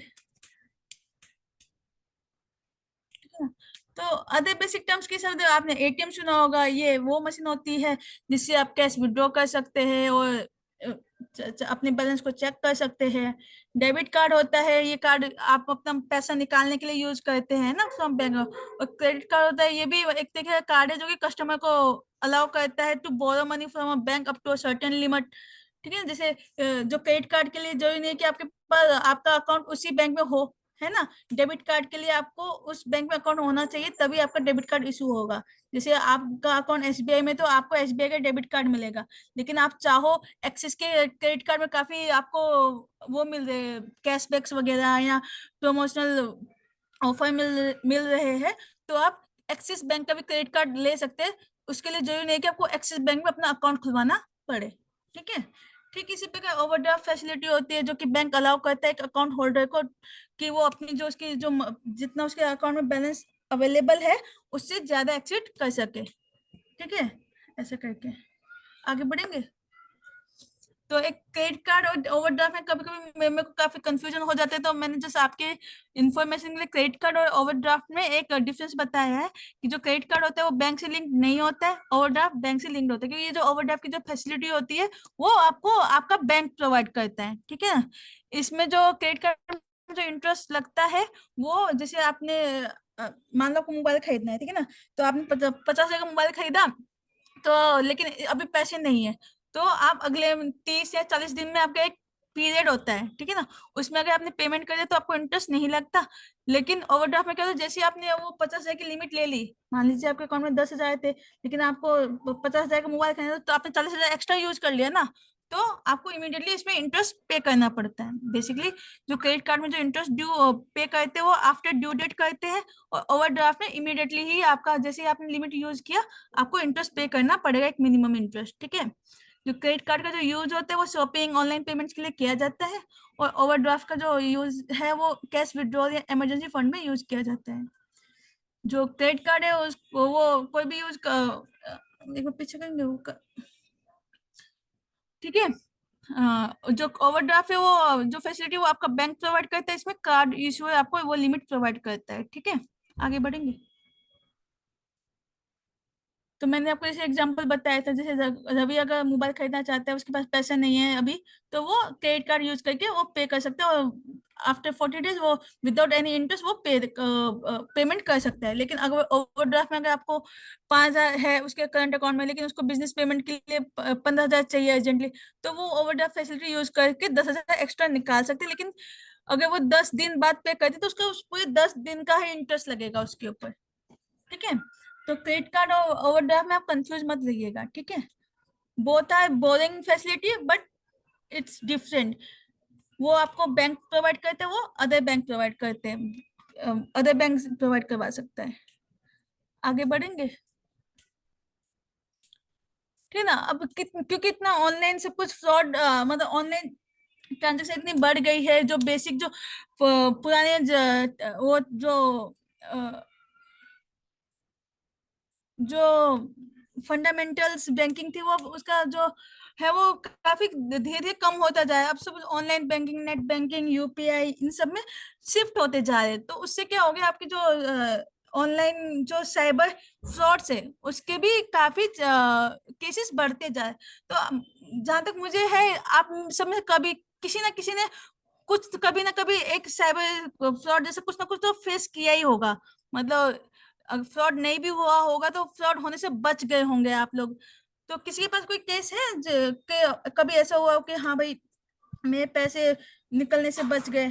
Speaker 3: ठीक है, तो अदर बेसिक टर्म्स की शब्द आपने एटीएम सुना होगा, ये वो मशीन होती है जिससे आप कैश विड्रॉ कर सकते हैं और अपने बैलेंस को चेक कर सकते हैं। डेबिट कार्ड होता है, ये कार्ड आप अपना पैसा निकालने के लिए यूज करते हैं ना फ्रॉम बैंक। और क्रेडिट कार्ड होता है, ये भी एक तरह का कार्ड है जो कि कस्टमर को अलाउ करता है to borrow money from a bank up to a certain limit. ठीक है, जैसे जो क्रेडिट कार्ड के लिए जरूरी नहीं है कि आपके पास आपका अकाउंट उसी बैंक में हो, है ना। डेबिट कार्ड के लिए आपको उस बैंक में अकाउंट होना चाहिए, तभी आपका डेबिट कार्ड इशू होगा। जैसे आपका अकाउंट एसबीआई में, तो आपको एसबीआई का डेबिट कार्ड मिलेगा, लेकिन आप चाहो एक्सिस के क्रेडिट कार्ड में काफी आपको वो मिल रहे कैशबैक्स वगैरह या प्रमोशनल ऑफर मिल रहे हैं, तो आप एक्सिस बैंक का भी क्रेडिट कार्ड ले सकते हैं। उसके लिए जरूरी नहीं कि आपको एक्सिस बैंक में अपना अकाउंट खुलवाना पड़े। ठीक है। ठीक इसी प्रकार ओवरड्राफ्ट फैसिलिटी होती है, जो कि बैंक अलाउ करता है एक अकाउंट होल्डर को कि वो अपनी जो उसकी जो जितना उसके अकाउंट में बैलेंस अवेलेबल है उससे ज्यादा एक्सीड कर सके। ठीक है, ऐसा करके आगे बढ़ेंगे। तो एक क्रेडिट कार्ड और ओवरड्राफ्ट में कभी कभी मेरे को काफी कंफ्यूजन हो जाता है, तो मैंने जैसे आपके इन्फॉर्मेशन के लिए क्रेडिट कार्ड और ओवरड्राफ्ट में एक डिफरेंस बताया है कि जो क्रेडिट कार्ड होता है वो बैंक से लिंक नहीं होता है, ओवरड्राफ्ट बैंक से लिंक होता है, क्योंकि ये जो ओवरड्राफ्ट की जो फैसिलिटी होती है वो आपको आपका बैंक प्रोवाइड करता है। ठीक है। इसमें जो क्रेडिट कार्ड में जो इंटरेस्ट लगता है, वो जैसे आपने मान लो आपको मोबाइल खरीदना है, ठीक है ना, तो आपने 50,000 का मोबाइल खरीदा, तो लेकिन अभी पैसे नहीं है, तो आप अगले 30 या 40 दिन में आपका एक पीरियड होता है, ठीक है ना, उसमें अगर आपने पेमेंट कर दिया तो आपको इंटरेस्ट नहीं लगता। लेकिन ओवरड्राफ्ट में क्या होता है, जैसे आपने वो 50,000 की लिमिट ले ली, मान लीजिए आपके अकाउंट में 10,000 थे, लेकिन आपको 50,000 का मोबाइल खरीदना, तो आपने 40,000 एक्स्ट्रा यूज कर लिया ना, तो आपको इमीडिएटली इसमें इंटरेस्ट पे करना पड़ता है। बेसिकली जो क्रेडिट कार्ड में जो इंटरेस्ट ड्यू पे करते हैं वो आफ्टर ड्यू डेट करते हैं, और ओवरड्राफ्ट में इमीडिएटली ही आपका जैसे ही आपने लिमिट यूज किया आपको इंटरेस्ट पे करना पड़ेगा, एक मिनिमम इंटरेस्ट। ठीक है। जो क्रेडिट कार्ड का जो यूज होता है वो शॉपिंग ऑनलाइन पेमेंट्स के लिए किया जाता है, और ओवरड्राफ्ट का जो यूज है वो कैश विड्रॉल या इमरजेंसी फंड में यूज किया जाता है। जो क्रेडिट कार्ड है उसको वो कोई भी यूज देखो पीछे करेंगे वो ठीक है। जो ओवरड्राफ्ट है वो जो फैसिलिटी वो आपका बैंक प्रोवाइड करता है, इसमें कार्ड इशू है आपको वो लिमिट प्रोवाइड करता है। ठीक है, आगे बढ़ेंगे। तो मैंने आपको जैसे एग्जांपल बताया था, जैसे रवि अगर मोबाइल खरीदना चाहता है, उसके पास पैसा नहीं है अभी, तो वो क्रेडिट कार्ड यूज करके वो पे कर सकता है, और आफ्टर 40 डेज वो विदाउट एनी इंटरेस्ट वो पेमेंट कर सकता है। लेकिन अगर ओवरड्राफ्ट में अगर आपको 5,000 है उसके करंट अकाउंट में, लेकिन उसको बिजनेस पेमेंट के लिए 15,000 चाहिए अर्जेंटली, तो वो ओवरड्राफ्ट फैसिलिटी यूज करके 10,000 एक्स्ट्रा निकाल सकते हैं। लेकिन अगर वो 10 दिन बाद पे करती तो उसका उस पूरे 10 दिन का ही इंटरेस्ट लगेगा उसके ऊपर। ठीक है, तो क्रेडिट कार्ड और ओवरड्राफ्ट में आप कंफ्यूज मत रहिएगा। ठीक है, both are boring facility but it's different. वो आपको बैंक प्रोवाइड करते हैं, वो अदर बैंक प्रोवाइड करते हैं, अदर बैंक प्रोवाइड करवा सकता है। आगे बढ़ेंगे, ठीक है ना। अब क्योंकि इतना ऑनलाइन सब कुछ फ्रॉड, मतलब ऑनलाइन ट्रांजेक्शन इतनी बढ़ गई है, जो बेसिक जो पुराने वो जो फंडामेंटल्स बैंकिंग थी, वो उसका जो है वो काफी धीरे धीरे कम होता जा रहा है। अब सब online banking, net banking, UPI, इन सब में शिफ्ट होते जा रहे हैं। तो उससे क्या हो गया, आपकी जो ऑनलाइन जो साइबर फ्रॉड्स है उसके भी काफी केसेस बढ़ते जा रहे हैं। तो जहां तक मुझे है, आप सब में कभी किसी ना किसी ने कुछ कभी ना कभी एक साइबर फ्रॉड जैसे कुछ ना कुछ तो फेस किया ही होगा। मतलब फ्रॉड नहीं भी हुआ होगा तो फ्रॉड होने से बच गए होंगे आप लोग। तो किसी के पास कोई केस है कि कभी ऐसा हुआ हो कि हाँ भाई मेरे पैसे निकलने से बच गए?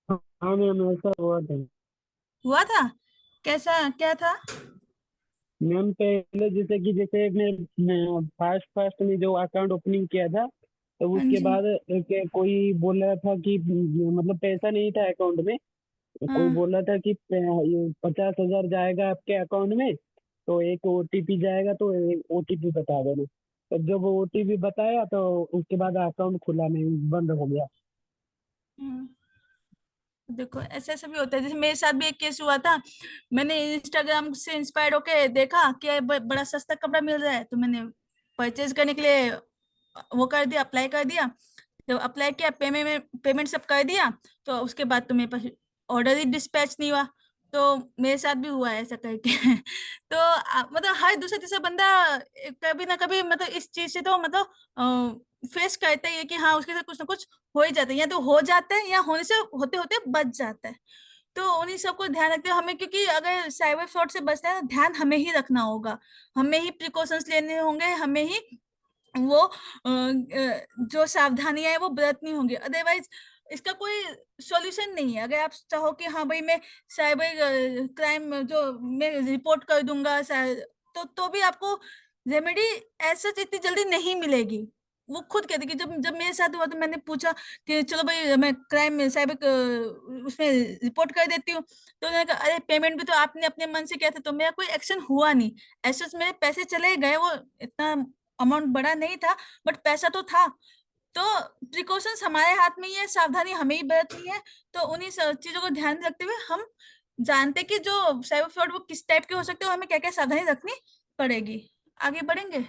Speaker 7: हाँ मैम, ऐसा
Speaker 3: हुआ था? कैसा, क्या था?
Speaker 7: मैम पहले जैसे मैं फर्स्ट फर्स्ट में जो अकाउंट ओपनिंग किया था, तो
Speaker 3: हाँ
Speaker 7: उसके
Speaker 3: जी।
Speaker 7: बाद कोई बोल रहा था कि मतलब पैसा नहीं था अकाउंट में। कोई
Speaker 3: हाँ।
Speaker 7: बोल रहा था कि 50,000 जाएगा आपके अकाउंट में, तो एक ओटीपी जाएगा, तो ओटीपी बता देना। तो जब वो ओटीपी बताया तो उसके बाद अकाउंट खुला नहीं, बंद हो गया।
Speaker 3: हम्म। देखो ऐसे ऐसे भी होता है, जैसे मेरे साथ भी एक केस हुआ था। मैंने इंस्टाग्राम से इंस्पायर्ड होके देखा कि बड़ा सस्ता कपड़ा मिल रहा है, तो मैंने परचेज करने के लिए वो कर दिया, अप्लाई कर दिया। जब अप्लाई किया, पेमेंट सब कर दिया, तो उसके बाद तो मेरे पास ऑर्डर ही डिस्पैच नहीं हुआ। तो मेरे साथ भी हुआ है ऐसा करके तो मतलब हर दूसरा तीसरा बंदा कभी ना कभी मतलब इस चीज से तो मतलब फेस करता ही है कि हाँ उसके साथ कुछ ना कुछ हो ही जाता है, या तो हो जाता है या होने से होते होते बच जाता है। तो उन्हीं सबको ध्यान रखते हुए हमें, क्योंकि अगर साइबर फ्रॉड से बचना है तो ध्यान हमें ही रखना होगा, हमें ही प्रिकॉशंस लेने होंगे, हमें ही वो जो सावधानियां है वो बरतनी होंगी। अदरवाइज इसका कोई सॉल्यूशन नहीं है। अगर आप चाहो कि हाँ भाई मैं साइबर क्राइम जो मैं रिपोर्ट कर दूंगा, तो भी आपको रेमेडी ऐसा इतनी जल्दी नहीं मिलेगी। वो खुद कहते कि जब जब मेरे साथ हुआ तो मैंने पूछा कि चलो भाई मैं क्राइम में साइबर उसमें रिपोर्ट कर देती हूँ। तो उन्होंने कहा अरे पेमेंट भी तो आपने अपने मन से किया था, तो मेरा कोई एक्शन हुआ नहीं। ऐसे मेरे पैसे चले गए, वो इतना अमाउंट बड़ा नहीं था बट पैसा तो था। तो प्रिकॉशंस हमारे हाथ में ही है, सावधानी हमें ही बरतनी है। तो उन्हीं सब चीजों को ध्यान में रखते हुए हम जानते कि जो साइबर फ्रॉड वो किस टाइप के हो सकते हैं और हमें क्या क्या सावधानी रखनी पड़ेगी। आगे बढ़ेंगे,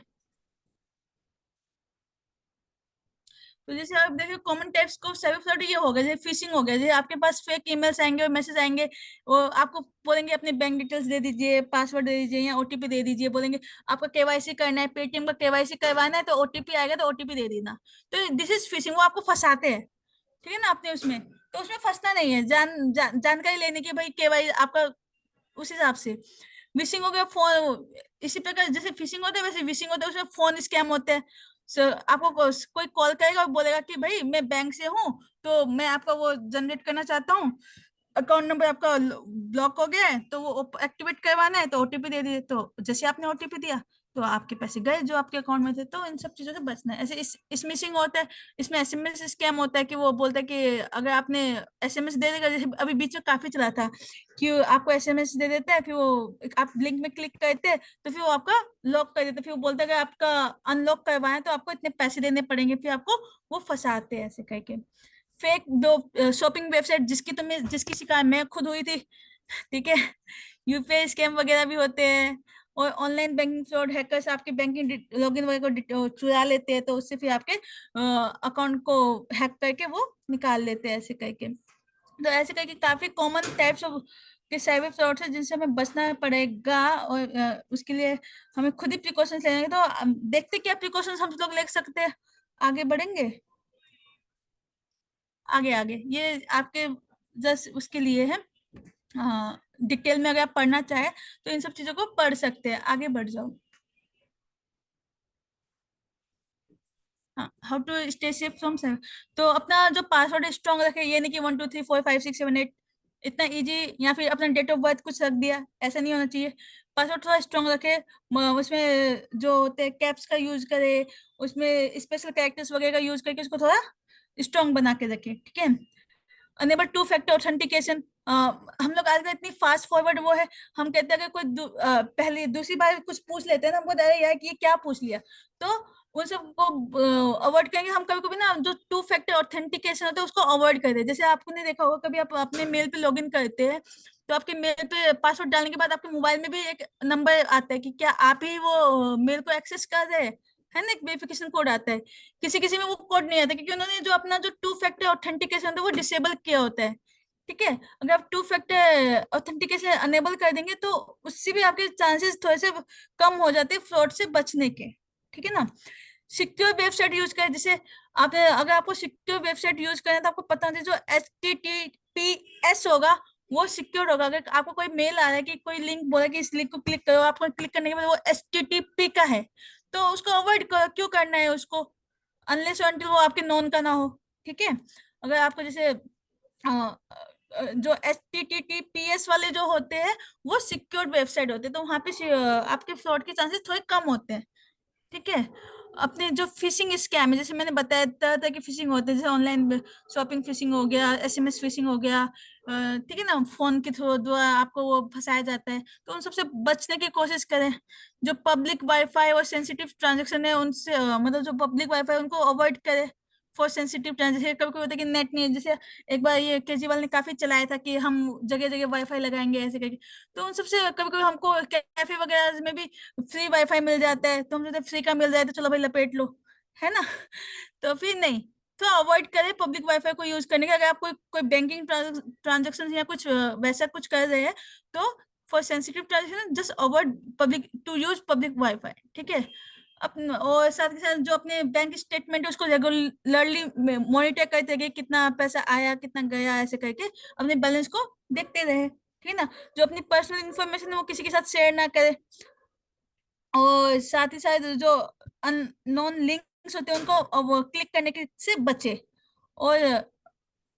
Speaker 3: तो जैसे आप देखिए कॉमन टाइप्स को साइबर फ्रॉड ये हो गया, जैसे फिशिंग हो गया, जैसे आपके पास फेक ईमेल्स आएंगे और मैसेज आएंगे, वो आपको बोलेंगे अपने बैंक डिटेल्स दे दीजिए, पासवर्ड दे दीजिए या ओटीपी दे दीजिए, बोलेंगे आपका केवाईसी करना है, पेटीएम का केवाईसी करवाना है, तो ओटीपी आएगा तो ओटीपी दे देना। तो दिस इज फिशिंग, वो आपको फंसाते हैं। ठीक है ना, आपने उसमें तो उसमें फंसना नहीं है, जानकारी लेने की भाई केवाई आपका उस हिसाब से। विशिंग हो गया फोन, इसी प्रकार जैसे फिशिंग होता है वैसे विशिंग होता है, उसमें फोन स्कैम होते हैं। आपको कोई कॉल करेगा और बोलेगा कि भाई मैं बैंक से हूँ, तो मैं आपका वो जनरेट करना चाहता हूँ, अकाउंट नंबर आपका ब्लॉक हो गया है, तो वो एक्टिवेट करवाना है, तो ओटीपी दे दिए। तो जैसे आपने ओटीपी दिया तो आपके पैसे गए जो आपके अकाउंट में थे। तो इन सब चीजों से बचना है। ऐसे इस मिसिंग होता है, इसमें एसएमएस स्कैम होता है कि वो बोलता है कि अगर आपने एसएमएस दे देगा, जैसे अभी बीच में काफी चला था कि आपको एसएमएस दे देता है, फिर वो आप लिंक में क्लिक करते हैं तो फिर वो आपका लॉक कर देता है, फिर वो बोलता है कि आपका अनलॉक करवाना है तो आपको इतने पैसे देने पड़ेंगे, फिर आपको वो फंसाते हैं ऐसे करके। फेक दो शॉपिंग वेबसाइट जिसकी शिकायत मैं खुद हुई थी। ठीक है, यूपीआई स्कैम वगैरह भी होते हैं, और ऑनलाइन बैंकिंग फ्रॉड, हैकर्स आपके बैंकिंग लॉगिन वगैरह को चुरा लेते हैं, तो उससे फिर आपके अकाउंट को हैक करके वो निकाल लेते हैं ऐसे करके। तो ऐसे करके काफी कॉमन टाइप्स ऑफ कि साइबर फ्रॉड से जिनसे हमें बचना पड़ेगा, और उसके लिए हमें खुद ही प्रिकॉशंस लेंगे। तो देखते क्या प्रिकॉशंस हम लोग ले सकते हैं, आगे बढ़ेंगे। आगे आगे ये आपके जस्ट उसके लिए है, डिटेल में अगर आप पढ़ना चाहे तो इन सब चीजों को पढ़ सकते हैं। आगे बढ़ जाओ। हाँ, how to stay safe from seven. तो अपना जो पासवर्ड स्ट्रॉन्ग रखे, ये नहीं कि 1 2 3 4 5 6 7 8 इतना इजी, या फिर अपना डेट ऑफ बर्थ कुछ रख दिया, ऐसा नहीं होना चाहिए। पासवर्ड थोड़ा स्ट्रॉन्ग रखे, उसमें जो होते हैं कैप्स का यूज करे, उसमें स्पेशल कैरेक्टर्स वगैरह का यूज करके उसको थोड़ा स्ट्रॉन्ग बना के रखे, ठीक है। Enable 2 factor authentication. हम लोग आजकल इतनी फास्ट फॉरवर्ड वो है, हम कहते हैं कि कोई पहले दूसरी बार कुछ पूछ लेते हैं ना, हमको अरे यार कि ये क्या पूछ लिया, तो उन सबको अवॉइड करेंगे। हम कभी कभी ना जो 2 फैक्टर ऑथेंटिकेशन होता है उसको अवॉइड कर दे। जैसे आपने देखा होगा, कभी आप अपने मेल पे लॉगिन करते हैं, तो आपके मेल पे पासवर्ड डालने के बाद आपके मोबाइल में भी एक नंबर आता है कि क्या आप ही वो मेल को एक्सेस कर रहे हैं, है ना, एक वेरिफिकेशन कोड आता है। किसी किसी में वो कोड नहीं आता, क्योंकि उन्होंने जो अपना जो 2 फैक्टर ऑथेंटिकेशन होता है वो डिसेबल किया होता है, ठीक है। अगर आप 2 फैक्टर ऑथेंटिकेशन अनेबल कर देंगे तो उससे भी आपके चांसेस थोड़े से कम हो जाते हैं फ्रॉड से बचने के, ठीक है ना। सिक्योर वेबसाइट यूज करें। जैसे आपने, अगर आपको सिक्योर वेबसाइट यूज करें तो आपको पता होना चाहिए जो HTTPS होगा वो सिक्योर होगा। अगर आपको कोई मेल आ रहा है कि कोई लिंक बोला कि इस लिंक को क्लिक करो, आपको क्लिक करने के बाद वो HTTP का है, तो उसको अवॉइड क्यों करना है उसको, अनलेस अनटिल वो आपके नोन का ना हो, ठीक है। अगर आपको जैसे जो HTTPS वाले जो होते हैं वो सिक्योर्ड वेबसाइट होते हैं, तो वहां पे आपके फ्रॉड के चांसेस थोड़े कम होते हैं, ठीक है। अपने जो फिशिंग स्कैम है, जैसे मैंने बताया तरह तरह की फिशिंग होते हैं, जैसे ऑनलाइन शॉपिंग फिशिंग हो गया, SMS फिशिंग हो गया, ठीक है ना, फोन के थ्रू द्वारा आपको वो फंसाया जाता है, तो उन सबसे बचने की कोशिश करें। जो पब्लिक वाईफाई और सेंसिटिव ट्रांजेक्शन है उनसे मतलब जो पब्लिक वाईफाई उनको अवॉइड करें फॉर सेंसिटिव ट्रांजेक्शन। कभी कभी होता है कि नेट नहीं है, जैसे एक बार ये केजरीवाल ने काफी चलाया था कि हम जगह जगह वाईफाई लगाएंगे ऐसे करके, तो उन सबसे कभी कभी हमको कैफे वगैरह में भी फ्री वाईफाई मिल जाता है, तो हम सोचते फ्री का मिल जाए तो चलो भाई लपेट लो, है ना। तो फिर नहीं, तो अवॉइड करें पब्लिक वाईफाई को यूज करने का। अगर आप कोई कोई बैंकिंग ट्रांजेक्शन या कुछ वैसा कुछ कर रहे हैं तो for sensitive transaction just avoid public to use public wifi, ठीक है। अपन और साथ के साथ जो अपने बैंक स्टेटमेंट है उसको रेगुलरली मॉनिटर करते रहिए, कितना पैसा आया कितना गया, ऐसे करके अपने बैलेंस को देखते रहे, ठीक है ना। जो अपनी पर्सनल इंफॉर्मेशन है वो किसी के साथ शेयर ना करे, और साथ ही साथ जो अननोन लिंक्स होते हैं उनको वो क्लिक करने के से बचे। और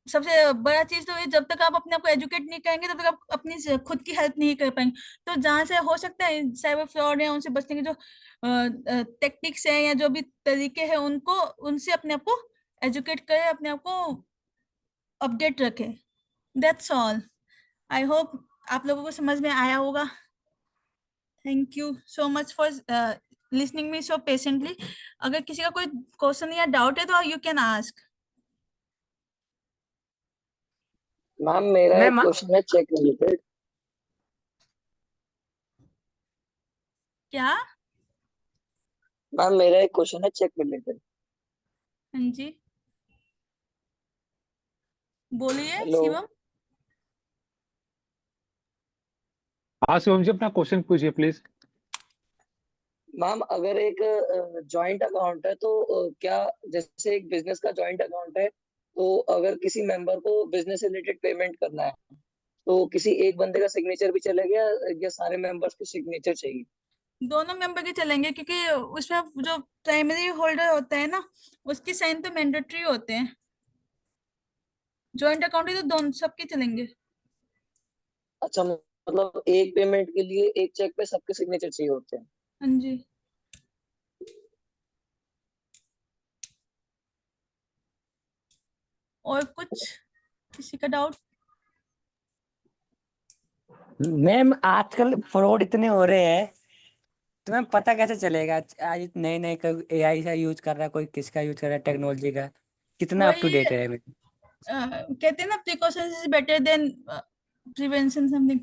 Speaker 3: सबसे बड़ा चीज तो ये, जब तक आप अपने आप को एजुकेट नहीं करेंगे तब तक आप अपनी खुद की हेल्प नहीं कर पाएंगे। तो जहां से हो सकता है साइबर फ्रॉड है उनसे बचने के जो टेक्निक्स है या जो भी तरीके हैं उनको, उनसे अपने आप को एजुकेट करें, अपने आप को अपडेट रखें। That's all. आई होप आप लोगों को समझ में आया होगा। Thank you so much for listening me so patiently. अगर किसी का कोई क्वेश्चन या डाउट है तो यू कैन आस्क।
Speaker 9: मैम मेरा एक
Speaker 8: मैम
Speaker 9: क्वेश्चन है चेक रिलेटेड।
Speaker 3: क्या?
Speaker 9: मैम मेरा एक क्वेश्चन है चेक रिलेटेड।
Speaker 3: हाँ जी, बोलिए
Speaker 9: हेलो
Speaker 3: शिवम।
Speaker 1: हाँ शिवम जी, अपना क्वेश्चन पूछिए प्लीज।
Speaker 9: मैम, अगर एक जॉइंट अकाउंट है तो क्या, जैसे एक बिजनेस का जॉइंट अकाउंट है, तो अगर किसी मेंबर को बिजनेस रिलेटेड पेमेंट करना है तो किसी एक बंदे का सिग्नेचर भी चलेगा या सारे मेंबर्स के सिग्नेचर चाहिए?
Speaker 3: दोनों मेंबर के चलेंगे, क्योंकि उसमें जो प्राइमरी होल्डर होता है ना उसकी साइन तो मैंडेटरी होते हैं। जॉइंट अकाउंट ही तो दोनों सबके चलेंगे।
Speaker 9: अच्छा, मतलब एक पेमेंट के लिए एक चेक पे सबके सिग्नेचर चाहिए होते हैं?
Speaker 3: हाँ जी। और कुछ किसी का डाउट?
Speaker 8: मैम आजकल फ्रॉड इतने हो रहे हैं, तो मैम पता कैसे चलेगा? आज नए नए AI का यूज कर रहा है, कोई किसका यूज कर रहा है, टेक्नोलॉजी का कितना अप टू
Speaker 3: वही
Speaker 8: डेट है मैम?
Speaker 3: कहते हैं ना, precautions is better than prevention something.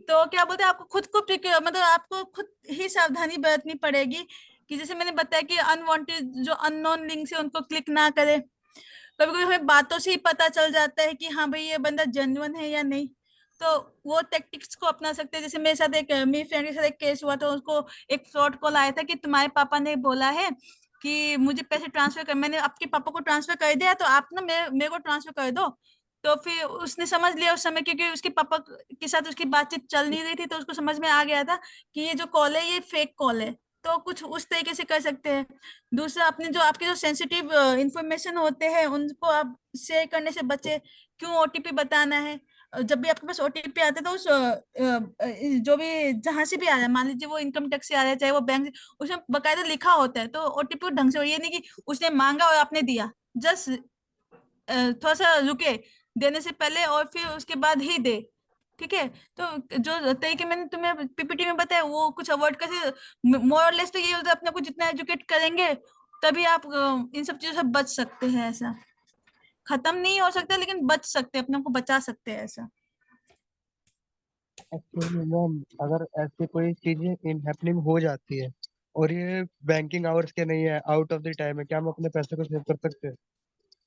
Speaker 3: तो क्या बोलते हैं, आपको खुद को मतलब आपको खुद ही सावधानी बरतनी पड़ेगी, कि जैसे मैंने बताया कि अनवांटेड जो अननोन लिंक्स है उनको क्लिक ना करें। कभी कभी हमें बातों से ही पता चल जाता है कि हाँ भाई ये बंदा जेन्युइन है या नहीं, तो वो टेक्टिक्स को अपना सकते हैं। जैसे मेरे साथ मेरी फ्रेंड के साथ एक केस हुआ था, उसको एक फ्रॉड कॉल आया था कि तुम्हारे पापा ने बोला है कि मुझे पैसे ट्रांसफर कर, मैंने आपके पापा को ट्रांसफर कर दिया तो आप ना मेरे को ट्रांसफर कर दो। तो फिर उसने समझ लिया उस समय, क्योंकि उसके पापा के साथ उसकी बातचीत चल नहीं रही थी, तो उसको समझ में आ गया था कि ये जो कॉल है ये फेक कॉल है। तो कुछ उस तरीके से कर सकते हैं। दूसरा, अपने जो आपके जो सेंसिटिव इंफॉर्मेशन होते हैं उनको आप शेयर करने से बचे। क्यों ओटीपी बताना है? जब भी आपके पास ओटीपी आता है तो उस जो भी जहां से भी आ रहा है, मान लीजिए वो इनकम टैक्स से आ रहा है चाहे वो बैंक से, उसमें बकायदा लिखा होता है। तो ओटीपी ढंग से, ये नहीं कि उसने मांगा और आपने दिया। जस्ट थोड़ा सा रुके देने से पहले और फिर उसके बाद ही दे। ठीक है? तो जो तरीके मैंने तुम्हें पीपीटी में बताया वो कुछ अवॉइड कर, मोर और लेस तो ये होता है, अपने को जितना एजुकेट करेंगे तभी आप इन सब चीजों से बच सकते हैं। ऐसा खत्म नहीं हो सकता लेकिन बच सकते हैं, अपने को बचा सकते हैं ऐसा।
Speaker 5: एक्चुअली मैम अगर ऐसी कोई चीजें इन हैपनिंग हो जाती है और ये बैंकिंग आवर्स के नहीं है, आउट ऑफ द टाइम है, क्या हम अपने पैसे को सेव कर सकते हैं?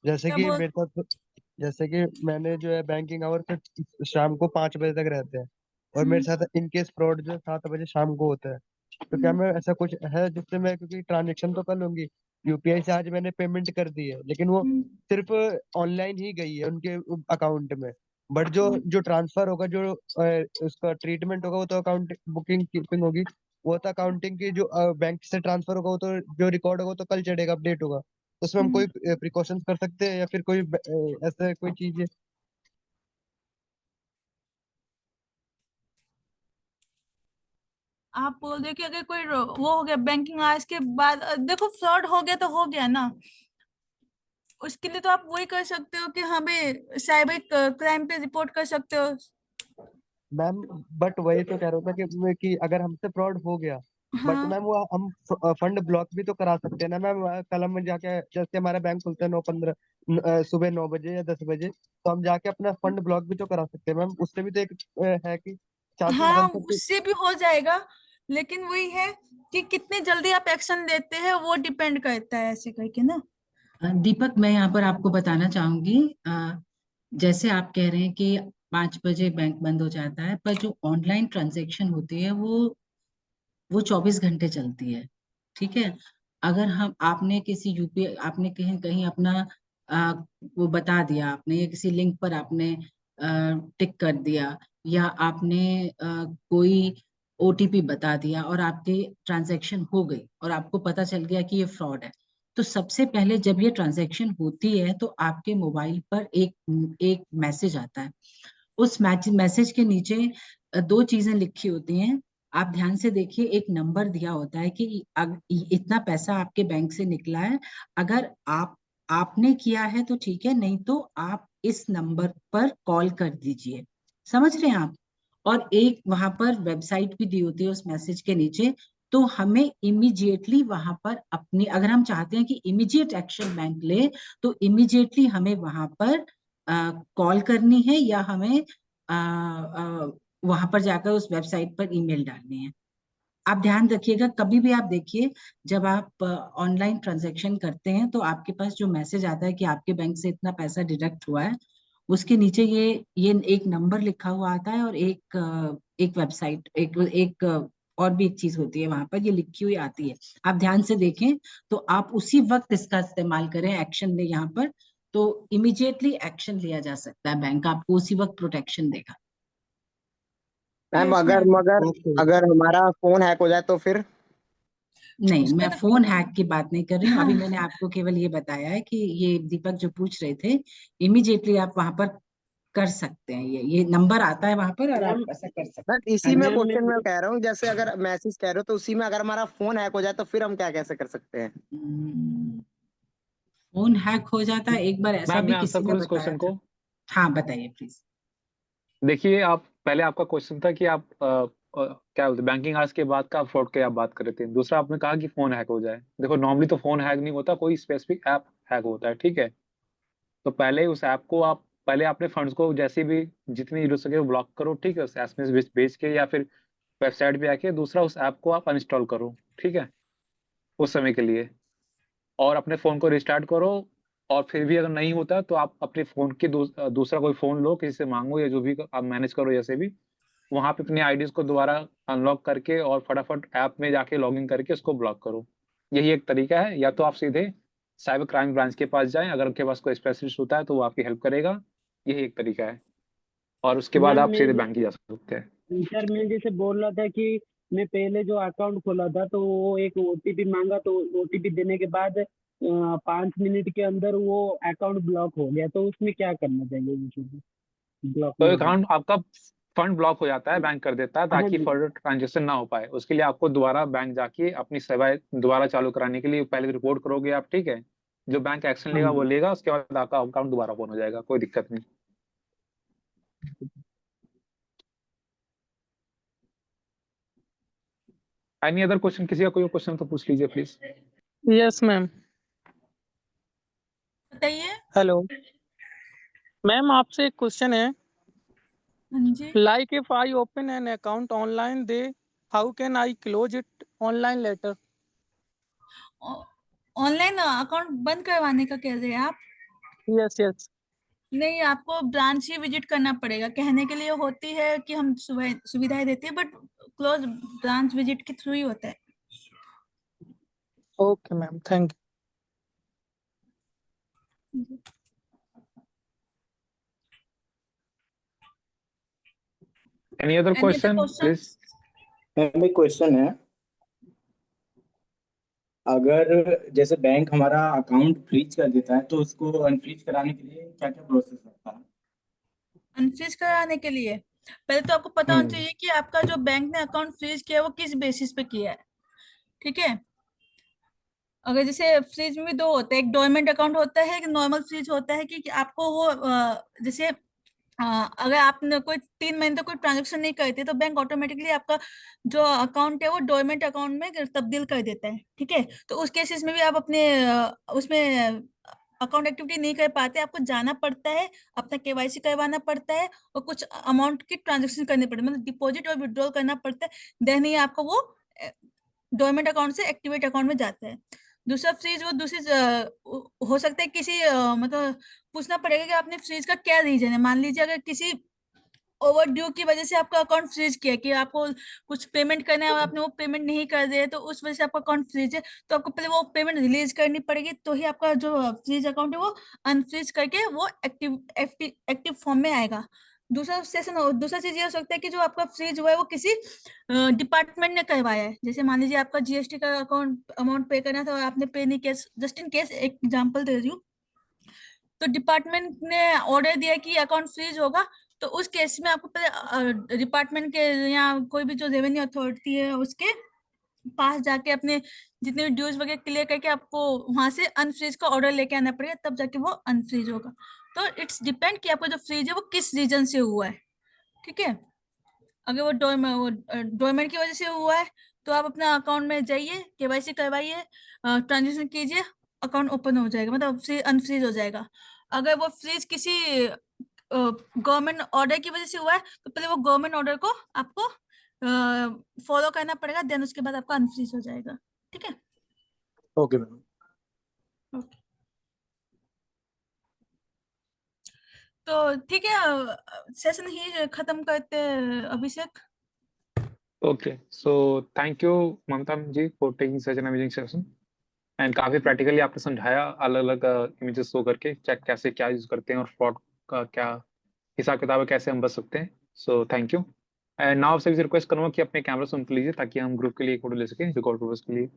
Speaker 5: जैसे
Speaker 3: क्या
Speaker 5: कि
Speaker 3: बोल?
Speaker 5: मेरे साथ, जैसे कि मैंने जो है बैंकिंग आवर शाम को 5 बजे तक रहते हैं और मेरे
Speaker 3: हम्म,
Speaker 5: साथ इनकेस फ्रॉड जो 7 बजे शाम को होता है, तो क्या
Speaker 3: हम्म,
Speaker 5: मैं ऐसा कुछ है जिससे मैं, क्योंकि ट्रांजेक्शन तो कर लूंगी, यूपीआई से आज मैंने पेमेंट कर दी है लेकिन वो
Speaker 3: हम्म,
Speaker 5: सिर्फ ऑनलाइन ही गई है उनके अकाउंट में, बट जो जो ट्रांसफर होगा, जो उसका ट्रीटमेंट होगा वो तो अकाउंट बुकिंग कीपिंग होगी, वो तो अकाउंटिंग की, जो बैंक से ट्रांसफर होगा वो तो जो रिकॉर्ड होगा वो तो कल चढ़ेगा, अपडेट होगा। उसमें हम
Speaker 3: हम्म।
Speaker 5: कोई प्रिकॉशंस कर सकते हैं या फिर कोई ऐसा कोई चीज है?
Speaker 3: आप बोल रहे हो कि अगर कोई वो हो गया बैंकिंग आवर्स के बाद, देखो फ्रॉड हो गया तो हो गया ना। उसके लिए तो आप वही कर सकते हो कि हाँ भाई साइबर क्राइम पे रिपोर्ट कर सकते हो।
Speaker 5: मैम बट वही तो कह रहा था कि अगर हमसे फ्रॉड हो गया, बट
Speaker 3: हाँ,
Speaker 5: मैम वो हम फंड ब्लॉक भी तो करा सकते हैं ना मैम। कल हम जाके, जैसे हमारा बैंक खुलता है 9:15 सुबह 9 बजे या 10 बजे, तो हम जाके अपना फंड ब्लॉक भी तो करा सकते हैं मैम। उससे भी तो एक है कि चांसेस
Speaker 3: हाँ
Speaker 5: बन सकते।
Speaker 3: उससे भी हो जाएगा, लेकिन वही है कि कितने जल्दी आप एक्शन लेते हैं वो डिपेंड करता है, ऐसे करके ना।
Speaker 4: दीपक, मैं यहाँ पर आपको बताना चाहूंगी, जैसे आप कह रहे हैं कि 5 बजे बैंक बंद हो जाता है, पर जो ऑनलाइन ट्रांजैक्शन होती है वो 24 घंटे चलती है। ठीक है? अगर हम आपने किसी यूपीआई, आपने कहीं कहीं अपना आ, वो बता दिया आपने, या किसी लिंक पर आपने टिक कर दिया, या आपने कोई ओटीपी बता दिया और आपकी ट्रांजैक्शन हो गई और आपको पता चल गया कि ये फ्रॉड है, तो सबसे पहले जब ये ट्रांजैक्शन होती है तो आपके मोबाइल पर एक एक मैसेज आता है। उस मैसेज के नीचे दो चीजें लिखी होती हैं। आप ध्यान से देखिए, एक नंबर दिया होता है कि इतना पैसा आपके बैंक से निकला है, अगर आपने किया है तो ठीक है, नहीं तो आप इस नंबर पर कॉल कर दीजिए। समझ रहे हैं आप? और एक वहां पर वेबसाइट भी दी होती है उस मैसेज के नीचे। तो हमें इमीडिएटली वहां पर अपनी, अगर हम चाहते हैं कि इमीडिएट एक्शन बैंक ले, तो इमीडिएटली हमें वहां पर कॉल करनी है, या हमें वहां पर जाकर उस वेबसाइट पर ईमेल डालनी है। आप ध्यान रखिएगा, कभी भी आप देखिए, जब आप ऑनलाइन ट्रांजैक्शन करते हैं तो आपके पास जो मैसेज आता है कि आपके बैंक से इतना पैसा डिडक्ट हुआ है, उसके नीचे ये एक नंबर लिखा हुआ आता है, और एक वेबसाइट, एक और भी एक चीज होती है वहां पर, ये लिखी हुई आती है। आप ध्यान से देखें तो आप उसी वक्त इसका इस्तेमाल करें, एक्शन ले यहाँ पर, तो इमीडिएटली एक्शन लिया जा सकता है, बैंक आपको उसी वक्त प्रोटेक्शन देगा।
Speaker 10: मैम
Speaker 3: यस
Speaker 10: अगर
Speaker 3: मैम।
Speaker 10: मगर
Speaker 5: ओके।
Speaker 10: अगर हमारा फोन हैक हो जाए तो फिर?
Speaker 4: नहीं,
Speaker 3: उसको
Speaker 4: मैं
Speaker 3: तो
Speaker 4: फोन हैक की बात नहीं कर रही हूँ, अभी मैंने
Speaker 3: हाँ,
Speaker 4: आपको केवल ये बताया है कि ये दीपक जो पूछ रहे थे, इमीडिएटली आप वहां पर कर सकते हैं, ये नंबर आता है वहां पर और आप
Speaker 7: मैम
Speaker 4: ऐसा कर सकते
Speaker 10: मैं
Speaker 4: हैं।
Speaker 10: इसी
Speaker 4: हाँ
Speaker 10: में
Speaker 4: जी।
Speaker 7: मैम
Speaker 10: क्वेश्चन में कह रहा हूँ, जैसे अगर मैसेज कह रहे हो तो उसी में अगर हमारा फोन हैक हो जाए तो फिर हम क्या कैसे कर सकते हैं?
Speaker 4: फोन हैक हो जाता है, एक बार ऐसा
Speaker 1: मैम
Speaker 4: भी
Speaker 1: मैं आंसर
Speaker 4: किसी ने
Speaker 1: करूँ इस
Speaker 4: बताया
Speaker 1: क्वेश्चन
Speaker 4: था।
Speaker 1: को?
Speaker 4: हाँ, बताइए प्लीज।
Speaker 1: देखिए, आप पहले आपका क्वेश्चन था कि आप क्या बोलते बैंकिंग आवर्स के बाद का फ्रॉड की आप बात कर रहे थे। दूसरा आपने कहा कि फोन हैक हो जाए। देखो, नॉर्मली तो फोन हैक नहीं होता, कोई स्पेसिफिक ऐप हैक होता है, ठीक है? तो पहले उस ऐप को आप, पहले अपने फंड्स को जैसे भी जितनी हो सके वो ब्लॉक करो, ठीक है? उस एसएमएस भेज के या फिर वेबसाइट पे आके। दूसरा, उस ऐप को आप अनइंस्टॉल करो, ठीक है, उस समय के लिए, और अपने फोन को रिस्टार्ट करो। और फिर भी अगर नहीं होता तो आप अपने फोन के दूसरा कोई फोन लो, किसी से मांगो या जो भी आप मैनेज करो जैसे भी, वहां पे अपनी आईडीज को दोबारा अनलॉक करके और फटाफट ऐप में जाके लॉगिन करके उसको ब्लॉक करो। यही एक तरीका है। या तो आप सीधे साइबर क्राइम ब्रांच के पास जाएं, अगर उनके पास कोई स्पेशलिस्ट होता है तो वो आपकी हेल्प करेगा। यही एक तरीका है, और उसके बाद
Speaker 7: मैम
Speaker 1: आप सीधे बैंक ही जा सकते हैं।
Speaker 7: सर मैं जैसे बोल रहा था कि मैं पहले जो अकाउंट खोला था तो वो एक ओटीपी मांगा, तो ओटीपी देने के बाद 5 मिनट के अंदर वो अकाउंट ब्लॉक हो गया, तो उसमें क्या करना चाहिए मुझे ब्लॉक
Speaker 1: तो
Speaker 7: होने के बाद?
Speaker 1: अकाउंट आपका फंड ब्लॉक हो जाता है, बैंक कर देता है
Speaker 7: हाँ
Speaker 1: ताकि
Speaker 7: जी।
Speaker 1: फर्दर ट्रांजेक्शन ना हो पाए। उसके लिए आपको दोबारा बैंक जाके अपनी सेवाएं दोबारा चालू कराने के लिए पहले रिपोर्ट करोगे आप, ठीक है? जो बैंक एक्शन
Speaker 7: हाँ
Speaker 1: लेगा वो
Speaker 7: जी।
Speaker 1: लेगा, उसके बाद आपका अकाउंट दोबारा ओपन हो जाएगा, कोई दिक्कत नहीं। Any other question? किसी का कोई क्वेश्चन तो पूछ लीजिए प्लीज।
Speaker 11: Yes ma'am.
Speaker 3: बताइए।
Speaker 11: हेलो मैम, आपसे एक क्वेश्चन है।
Speaker 3: हाँ जी।
Speaker 11: Like if I open an account online, they how can I close it online later?
Speaker 3: Online account बंद करवाने का कह रहे हैं आप?
Speaker 11: Yes yes.
Speaker 3: नहीं, आपको ब्रांच ही विजिट करना पड़ेगा। कहने के लिए होती है कि हम सुविधाएं देते हैं, बट क्लोज ब्रांच विजिट के थ्रू ही होता है।
Speaker 11: Okay ma'am, thank
Speaker 3: ji.
Speaker 1: Any other
Speaker 3: Any other
Speaker 1: question please?
Speaker 3: questions?
Speaker 12: Ma'am एक क्वेश्चन है, अगर जैसे बैंक हमारा अकाउंट फ्रीज कर देता है तो उसको अनफ्रीज कराने के लिए क्या क्या प्रोसेस लगता है?
Speaker 3: अनफ्रीज कराने के लिए पहले तो आपको पता होना चाहिए कि आपका जो बैंक ने अकाउंट फ्रीज किया है वो किस बेसिस पे किया है। ठीक है। अगर जैसे फ्रीज में भी दो होते हैं, एक डोरमेंट अकाउंट होता है, एक नॉर्मल फ्रीज होता है कि आपको वो जैसे अगर आपने कोई 3 महीने तक कोई ट्रांजेक्शन नहीं करते तो बैंक ऑटोमेटिकली आपका जो अकाउंट है वो डोरमेंट अकाउंट में तब्दील कर देता है। ठीक है। तो उस केसेस में भी आप अपने उसमें अकाउंट एक्टिविटी नहीं कर पाते, आपको जाना पड़ता है, अपना केवाईसी करवाना पड़ता है और कुछ अमाउंट की ट्रांजेक्शन करनी पड़ती है, मतलब डिपॉजिट और विड्रॉल करना पड़ता है। देन ही आपको वो डोरमेंट अकाउंट से एक्टिवेट अकाउंट में जाता है। दूसरा फ्रीज, वो दूसरी हो सकता है किसी मतलब पूछना पड़ेगा कि आपने फ्रीज का क्या रीजन है। मान लीजिए अगर किसी ओवर ड्यू की वजह से आपका अकाउंट फ्रीज किया कि आपको कुछ पेमेंट करना है और आपने वो पेमेंट नहीं कर दिया, तो उस वजह से आपका अकाउंट फ्रीज है, तो आपको पहले वो पेमेंट रिलीज करनी पड़ेगी, तो ही आपका जो फ्रीज अकाउंट है वो अनफ्रीज करके वो एक्टिव फॉर्म में आएगा। दूसरा चीज ये हो सकता है कि जो आपका फ्रीज हुआ है वो किसी डिपार्टमेंट ने करवाया है। जैसे मान लीजिए आपका जीएसटी का अकाउंट अमाउंट पे करना था और आपने पे नहीं किया, जस्ट इन केस एक एग्जांपल दे रही हूँ, तो डिपार्टमेंट ने ऑर्डर दिया कि अकाउंट फ्रीज होगा, तो उस केस में आपको पहले डिपार्टमेंट के या कोई भी जो रेवेन्यू अथॉरिटी है उसके पास जाके अपने जितने भी ड्यूज वगैरह क्लियर करके आपको वहां से अनफ्रीज का ऑर्डर लेके आना पड़ेगा, तब जाके वो अनफ्रीज होगा। तो इट्स डिपेंड कि आपका जो फ्रीज है वो किस रीजन से हुआ है। ठीक है। अगर वो डोरमेंट की वजह से हुआ है तो आप अपना अकाउंट में जाइए, केवाईसी करवाइए, ट्रांजेक्शन कीजिए, अकाउंट ओपन हो जाएगा, मतलब अनफ्रीज हो जाएगा। अगर वो फ्रीज किसी गवर्नमेंट ऑर्डर की वजह से हुआ है तो पहले वो गवर्नमेंट ऑर्डर को आपको फॉलो करना पड़ेगा, देन उसके बाद आपका अनफ्रीज हो जाएगा। ठीक है।
Speaker 12: Okay ma'am.
Speaker 3: ओके। तो ठीक है, सेशन ही खत्म करते हैं Abhishek.
Speaker 1: Okay, so thank you Mamta ji for taking such an amazing session, and काफी प्रैक्टिकली आपने समझाया अलग अलग इमेजेस शो करके चेक कैसे क्या यूज करते हैं और फ्रॉड का क्या हिसाब किताब है, कैसे हम बच सकते हैं। सो थैंक यू। एंड नाउ आपसे भी रिक्वेस्ट करूंगा कि अपने कैमरा सुन लीजिए ताकि हम ग्रुप के लिए फोटो ले सकें रिकॉर्ड पर्पस के लिए।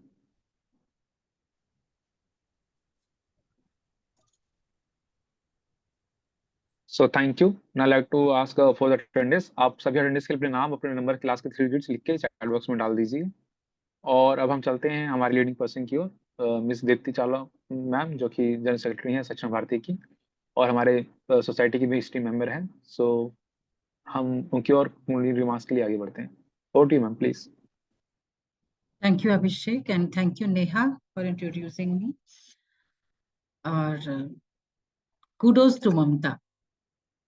Speaker 1: So thank you. Now like to ask for the attendance. आप सभी अटेंडेंस के लिए अपने नाम अपने नंबर क्लास के 3 डिजिट्स लिख के चैट बॉक्स में डाल दीजिए। और अब हम चलते हैं हमारी लीडिंग पर्सन की ओर, मिस दीप्ति चावला मैम, जो कि जनरल सेक्रेटरी हैं सक्षम भारती की और हमारे सोसाइटी की भी टीम मेंबर हैं। सो हम उनकी ओर रिमार्क्स के लिए आगे बढ़ते हैं। Over to you ma'am please.
Speaker 4: Thank you, Abhishek, and thank you, Neha, for introducing me. और kudos to ममता।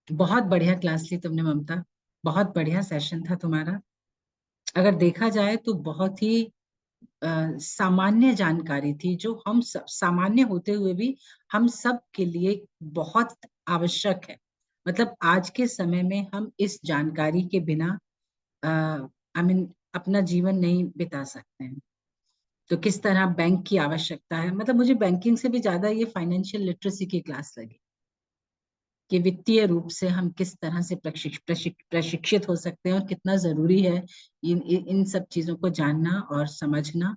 Speaker 4: बहुत बढ़िया क्लास ली तुमने ममता, बहुत बढ़िया सेशन था तुम्हारा। अगर देखा जाए तो बहुत ही सामान्य जानकारी थी, जो हम सब सामान्य होते हुए भी हम सब के लिए बहुत आवश्यक है। मतलब आज के समय में हम इस जानकारी के बिना अपना जीवन नहीं बिता सकते हैं। तो किस तरह बैंक की आवश्यकता है, मतलब मुझे बैंकिंग से भी ज्यादा ये फाइनेंशियल लिटरेसी की क्लास लगी कि वित्तीय रूप से हम किस तरह से प्रशिक्षित हो सकते हैं और कितना जरूरी है इन सब चीजों को जानना और समझना।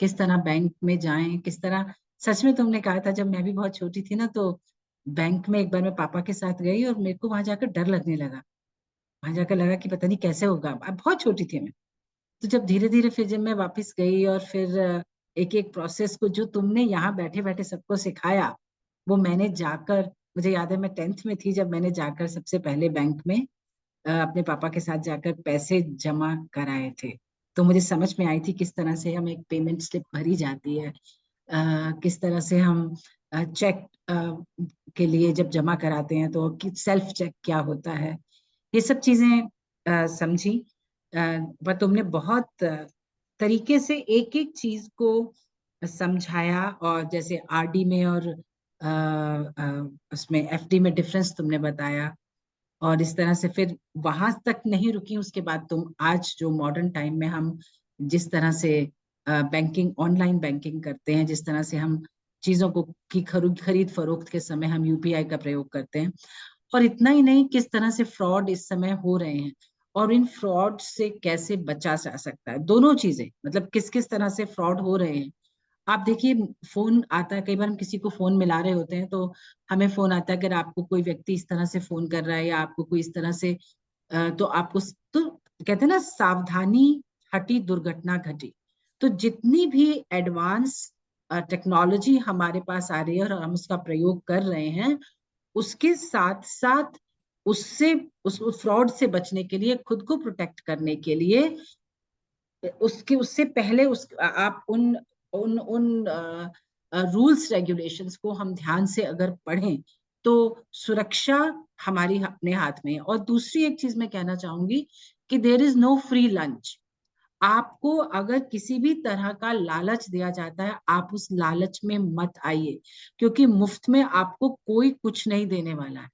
Speaker 4: किस तरह बैंक में जाएं, किस तरह, सच में तुमने कहा था जब मैं भी बहुत छोटी थी ना, तो बैंक में एक बार मैं पापा के साथ गई और मेरे को वहां जाकर डर लगने लगा। वहां जाकर लगा कि पता नहीं कैसे होगा, अब बहुत छोटी थी मैं। तो जब धीरे धीरे फिर जब मैं वापस गई और फिर एक एक प्रोसेस को जो तुमने यहाँ बैठे बैठे सबको सिखाया, वो मैंने जाकर, मुझे याद है मैं 10th में थी जब मैंने जाकर सबसे पहले बैंक में अपने पापा के साथ जाकर पैसे जमा कराए थे। तो मुझे समझ में आई थी किस तरह से हम एक पेमेंट स्लिप भरी जाती है, किस तरह से हम चेक के लिए जब जमा कराते हैं तो सेल्फ चेक क्या होता है, ये सब चीजें समझी। पर तुमने बहुत तरीके से एक एक चीज को समझाया, और जैसे आरडी में और उसमें एफडी में डिफरेंस तुमने बताया। और इस तरह से फिर वहां तक नहीं रुकी, उसके बाद तुम आज जो मॉडर्न टाइम में हम जिस तरह से बैंकिंग, ऑनलाइन बैंकिंग करते हैं, जिस तरह से हम चीजों को की खरीद फरोख्त के समय हम यूपीआई का प्रयोग करते हैं। और इतना ही नहीं, किस तरह से फ्रॉड इस समय हो रहे हैं और इन फ्रॉड से कैसे बचा जा सकता है, दोनों चीजें, मतलब किस किस तरह से फ्रॉड हो रहे हैं। आप देखिए, फोन आता है, कई बार हम किसी को फोन मिला रहे होते हैं तो हमें फोन आता है कि अगर आपको कोई व्यक्ति इस तरह से फोन कर रहा है या आपको कोई इस तरह से तो आपको, तो कहते हैं ना, सावधानी हटी दुर्घटना घटी। तो जितनी भी एडवांस टेक्नोलॉजी हमारे पास आ रही है और हम उसका प्रयोग कर रहे हैं, उसके साथ साथ उससे उस फ्रॉड से बचने के लिए, खुद को प्रोटेक्ट करने के लिए, उससे पहले आप उन उन उन रूल्स रेगुलेशंस को हम ध्यान से अगर पढ़ें तो सुरक्षा हमारी अपने हाथ में है। और दूसरी एक चीज मैं कहना चाहूंगी कि there is no free lunch. आपको अगर किसी भी तरह का लालच दिया जाता है, आप उस लालच में मत आइए, क्योंकि मुफ्त में आपको कोई कुछ नहीं देने वाला है।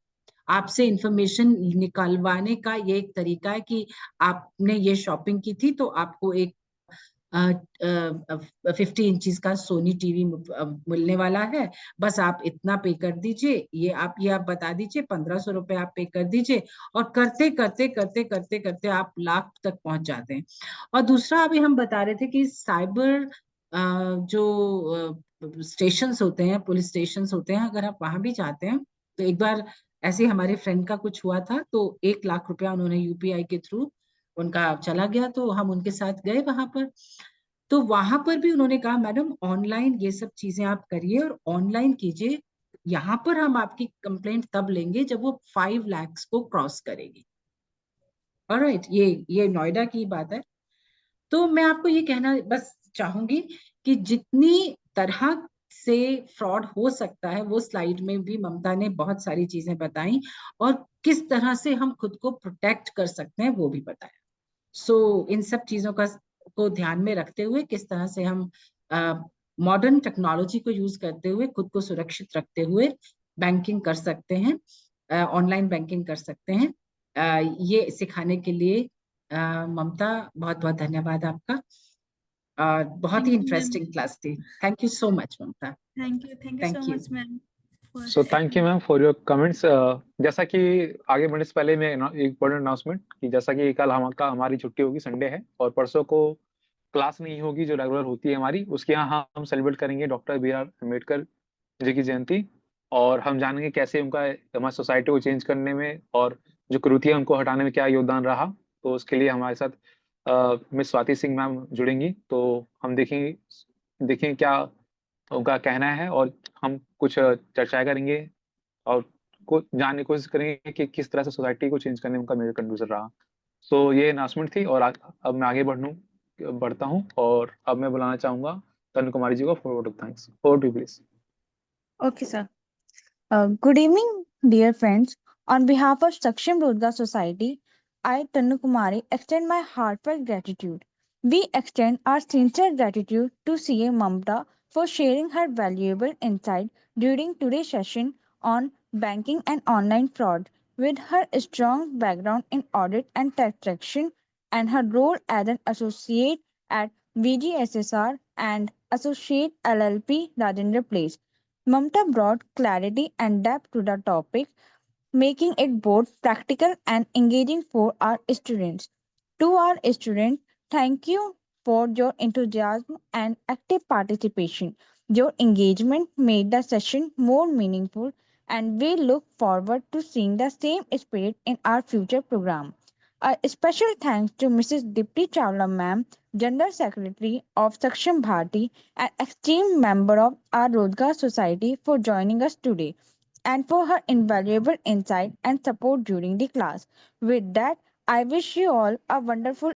Speaker 4: आपसे इंफॉर्मेशन निकलवाने का ये एक तरीका है कि आपने ये शॉपिंग की थी तो आपको एक 50 इंचज का सोनी टीवी मिलने वाला है, बस आप इतना पे कर दीजिए, ये आप बता दीजिए, 1500 रुपए आप पे कर दीजिए, और करते करते करते करते करते आप लाख तक पहुंच जाते हैं। और दूसरा, अभी हम बता रहे थे कि साइबर जो स्टेशंस होते हैं, पुलिस स्टेशंस होते हैं, अगर आप वहां भी जाते हैं तो एक बार ऐसे हमारे फ्रेंड का कुछ हुआ था, तो 1 लाख रुपया उन्होंने यूपीआई के थ्रू उनका चला गया, तो हम उनके साथ गए वहां पर। तो वहां पर भी उन्होंने कहा, मैडम ऑनलाइन ये सब चीजें आप करिए और ऑनलाइन कीजिए, यहाँ पर हम आपकी कंप्लेंट तब लेंगे जब वो 5 लाख को क्रॉस करेगी। ऑलराइट, ये नोएडा की बात है। तो मैं आपको ये कहना बस चाहूंगी कि जितनी तरह से फ्रॉड हो सकता है, वो स्लाइड में भी ममता ने बहुत सारी चीजें बताई, और किस तरह से हम खुद को प्रोटेक्ट कर सकते हैं वो भी बताया। इन सब चीजों को ध्यान में रखते हुए, किस तरह से हम मॉडर्न टेक्नोलॉजी को यूज करते हुए खुद को सुरक्षित रखते हुए बैंकिंग कर सकते हैं, ऑनलाइन बैंकिंग कर सकते हैं, ये सिखाने के लिए ममता बहुत बहुत धन्यवाद आपका। और बहुत ही इंटरेस्टिंग क्लास थी। Thank you so much Mamta.
Speaker 3: Thank you so much ma'am.
Speaker 1: So thank you ma'am for your comments. जैसा कि आगे बढ़ने से पहले मैं एक इम्पोर्टेंट अनाउंसमेंट कि जैसा कि कल हमारी छुट्टी होगी, संडे है, और परसों को क्लास नहीं होगी जो रेगुलर होती है हमारी, उसके यहाँ हम सेलिब्रेट करेंगे doctor B are Ambedkar ji की जयंती, और हम जानेंगे कैसे उनका हमारी सोसाइटी को चेंज करने में और जो कुरीतियां उनको हटाने में क्या योगदान रहा। तो उसके लिए हमारे साथ मिस स्वाति सिंह मैम जुड़ेंगी, तो हम देखेंगे क्या उनका कहना है, और हम कुछ चर्चाएं करेंगे और जानने की कोशिश करेंगे कि किस तरह से सोसाइटी को चेंज करने में उनका मेजर कंट्रीब्यूशन रहा। सो ये अनाउंसमेंट थी, और अब मैं आगे बढ़ता हूँ, और अब मैं बुलाना चाहूंगा तनु कुमारी जी को for vote of thanks. Over to please.
Speaker 6: Okay, sir. Good evening, dear friends. On behalf of Saksham Rodga Society, I, Tanu Kumari, extend my heartfelt gratitude We extend our sincere gratitude to CA Mamta for sharing her valuable insight during today's session on banking and online fraud. With her strong background in audit and taxation and her role as an associate at VGSSR and associate LLP Rajendra Place, Mamta brought clarity and depth to the topic, making it both practical and engaging for our students. To our students, thank you for your enthusiasm and active participation. Your engagement made the session more meaningful, and we look forward to seeing the same spirit in our future program. A special thanks to Mrs. Dipti Chawla ma'am, General Secretary of Saksham Bharti and esteemed member of our Rozgar Society for joining us today and for her invaluable insight and support during the class. With that, I wish you all a wonderful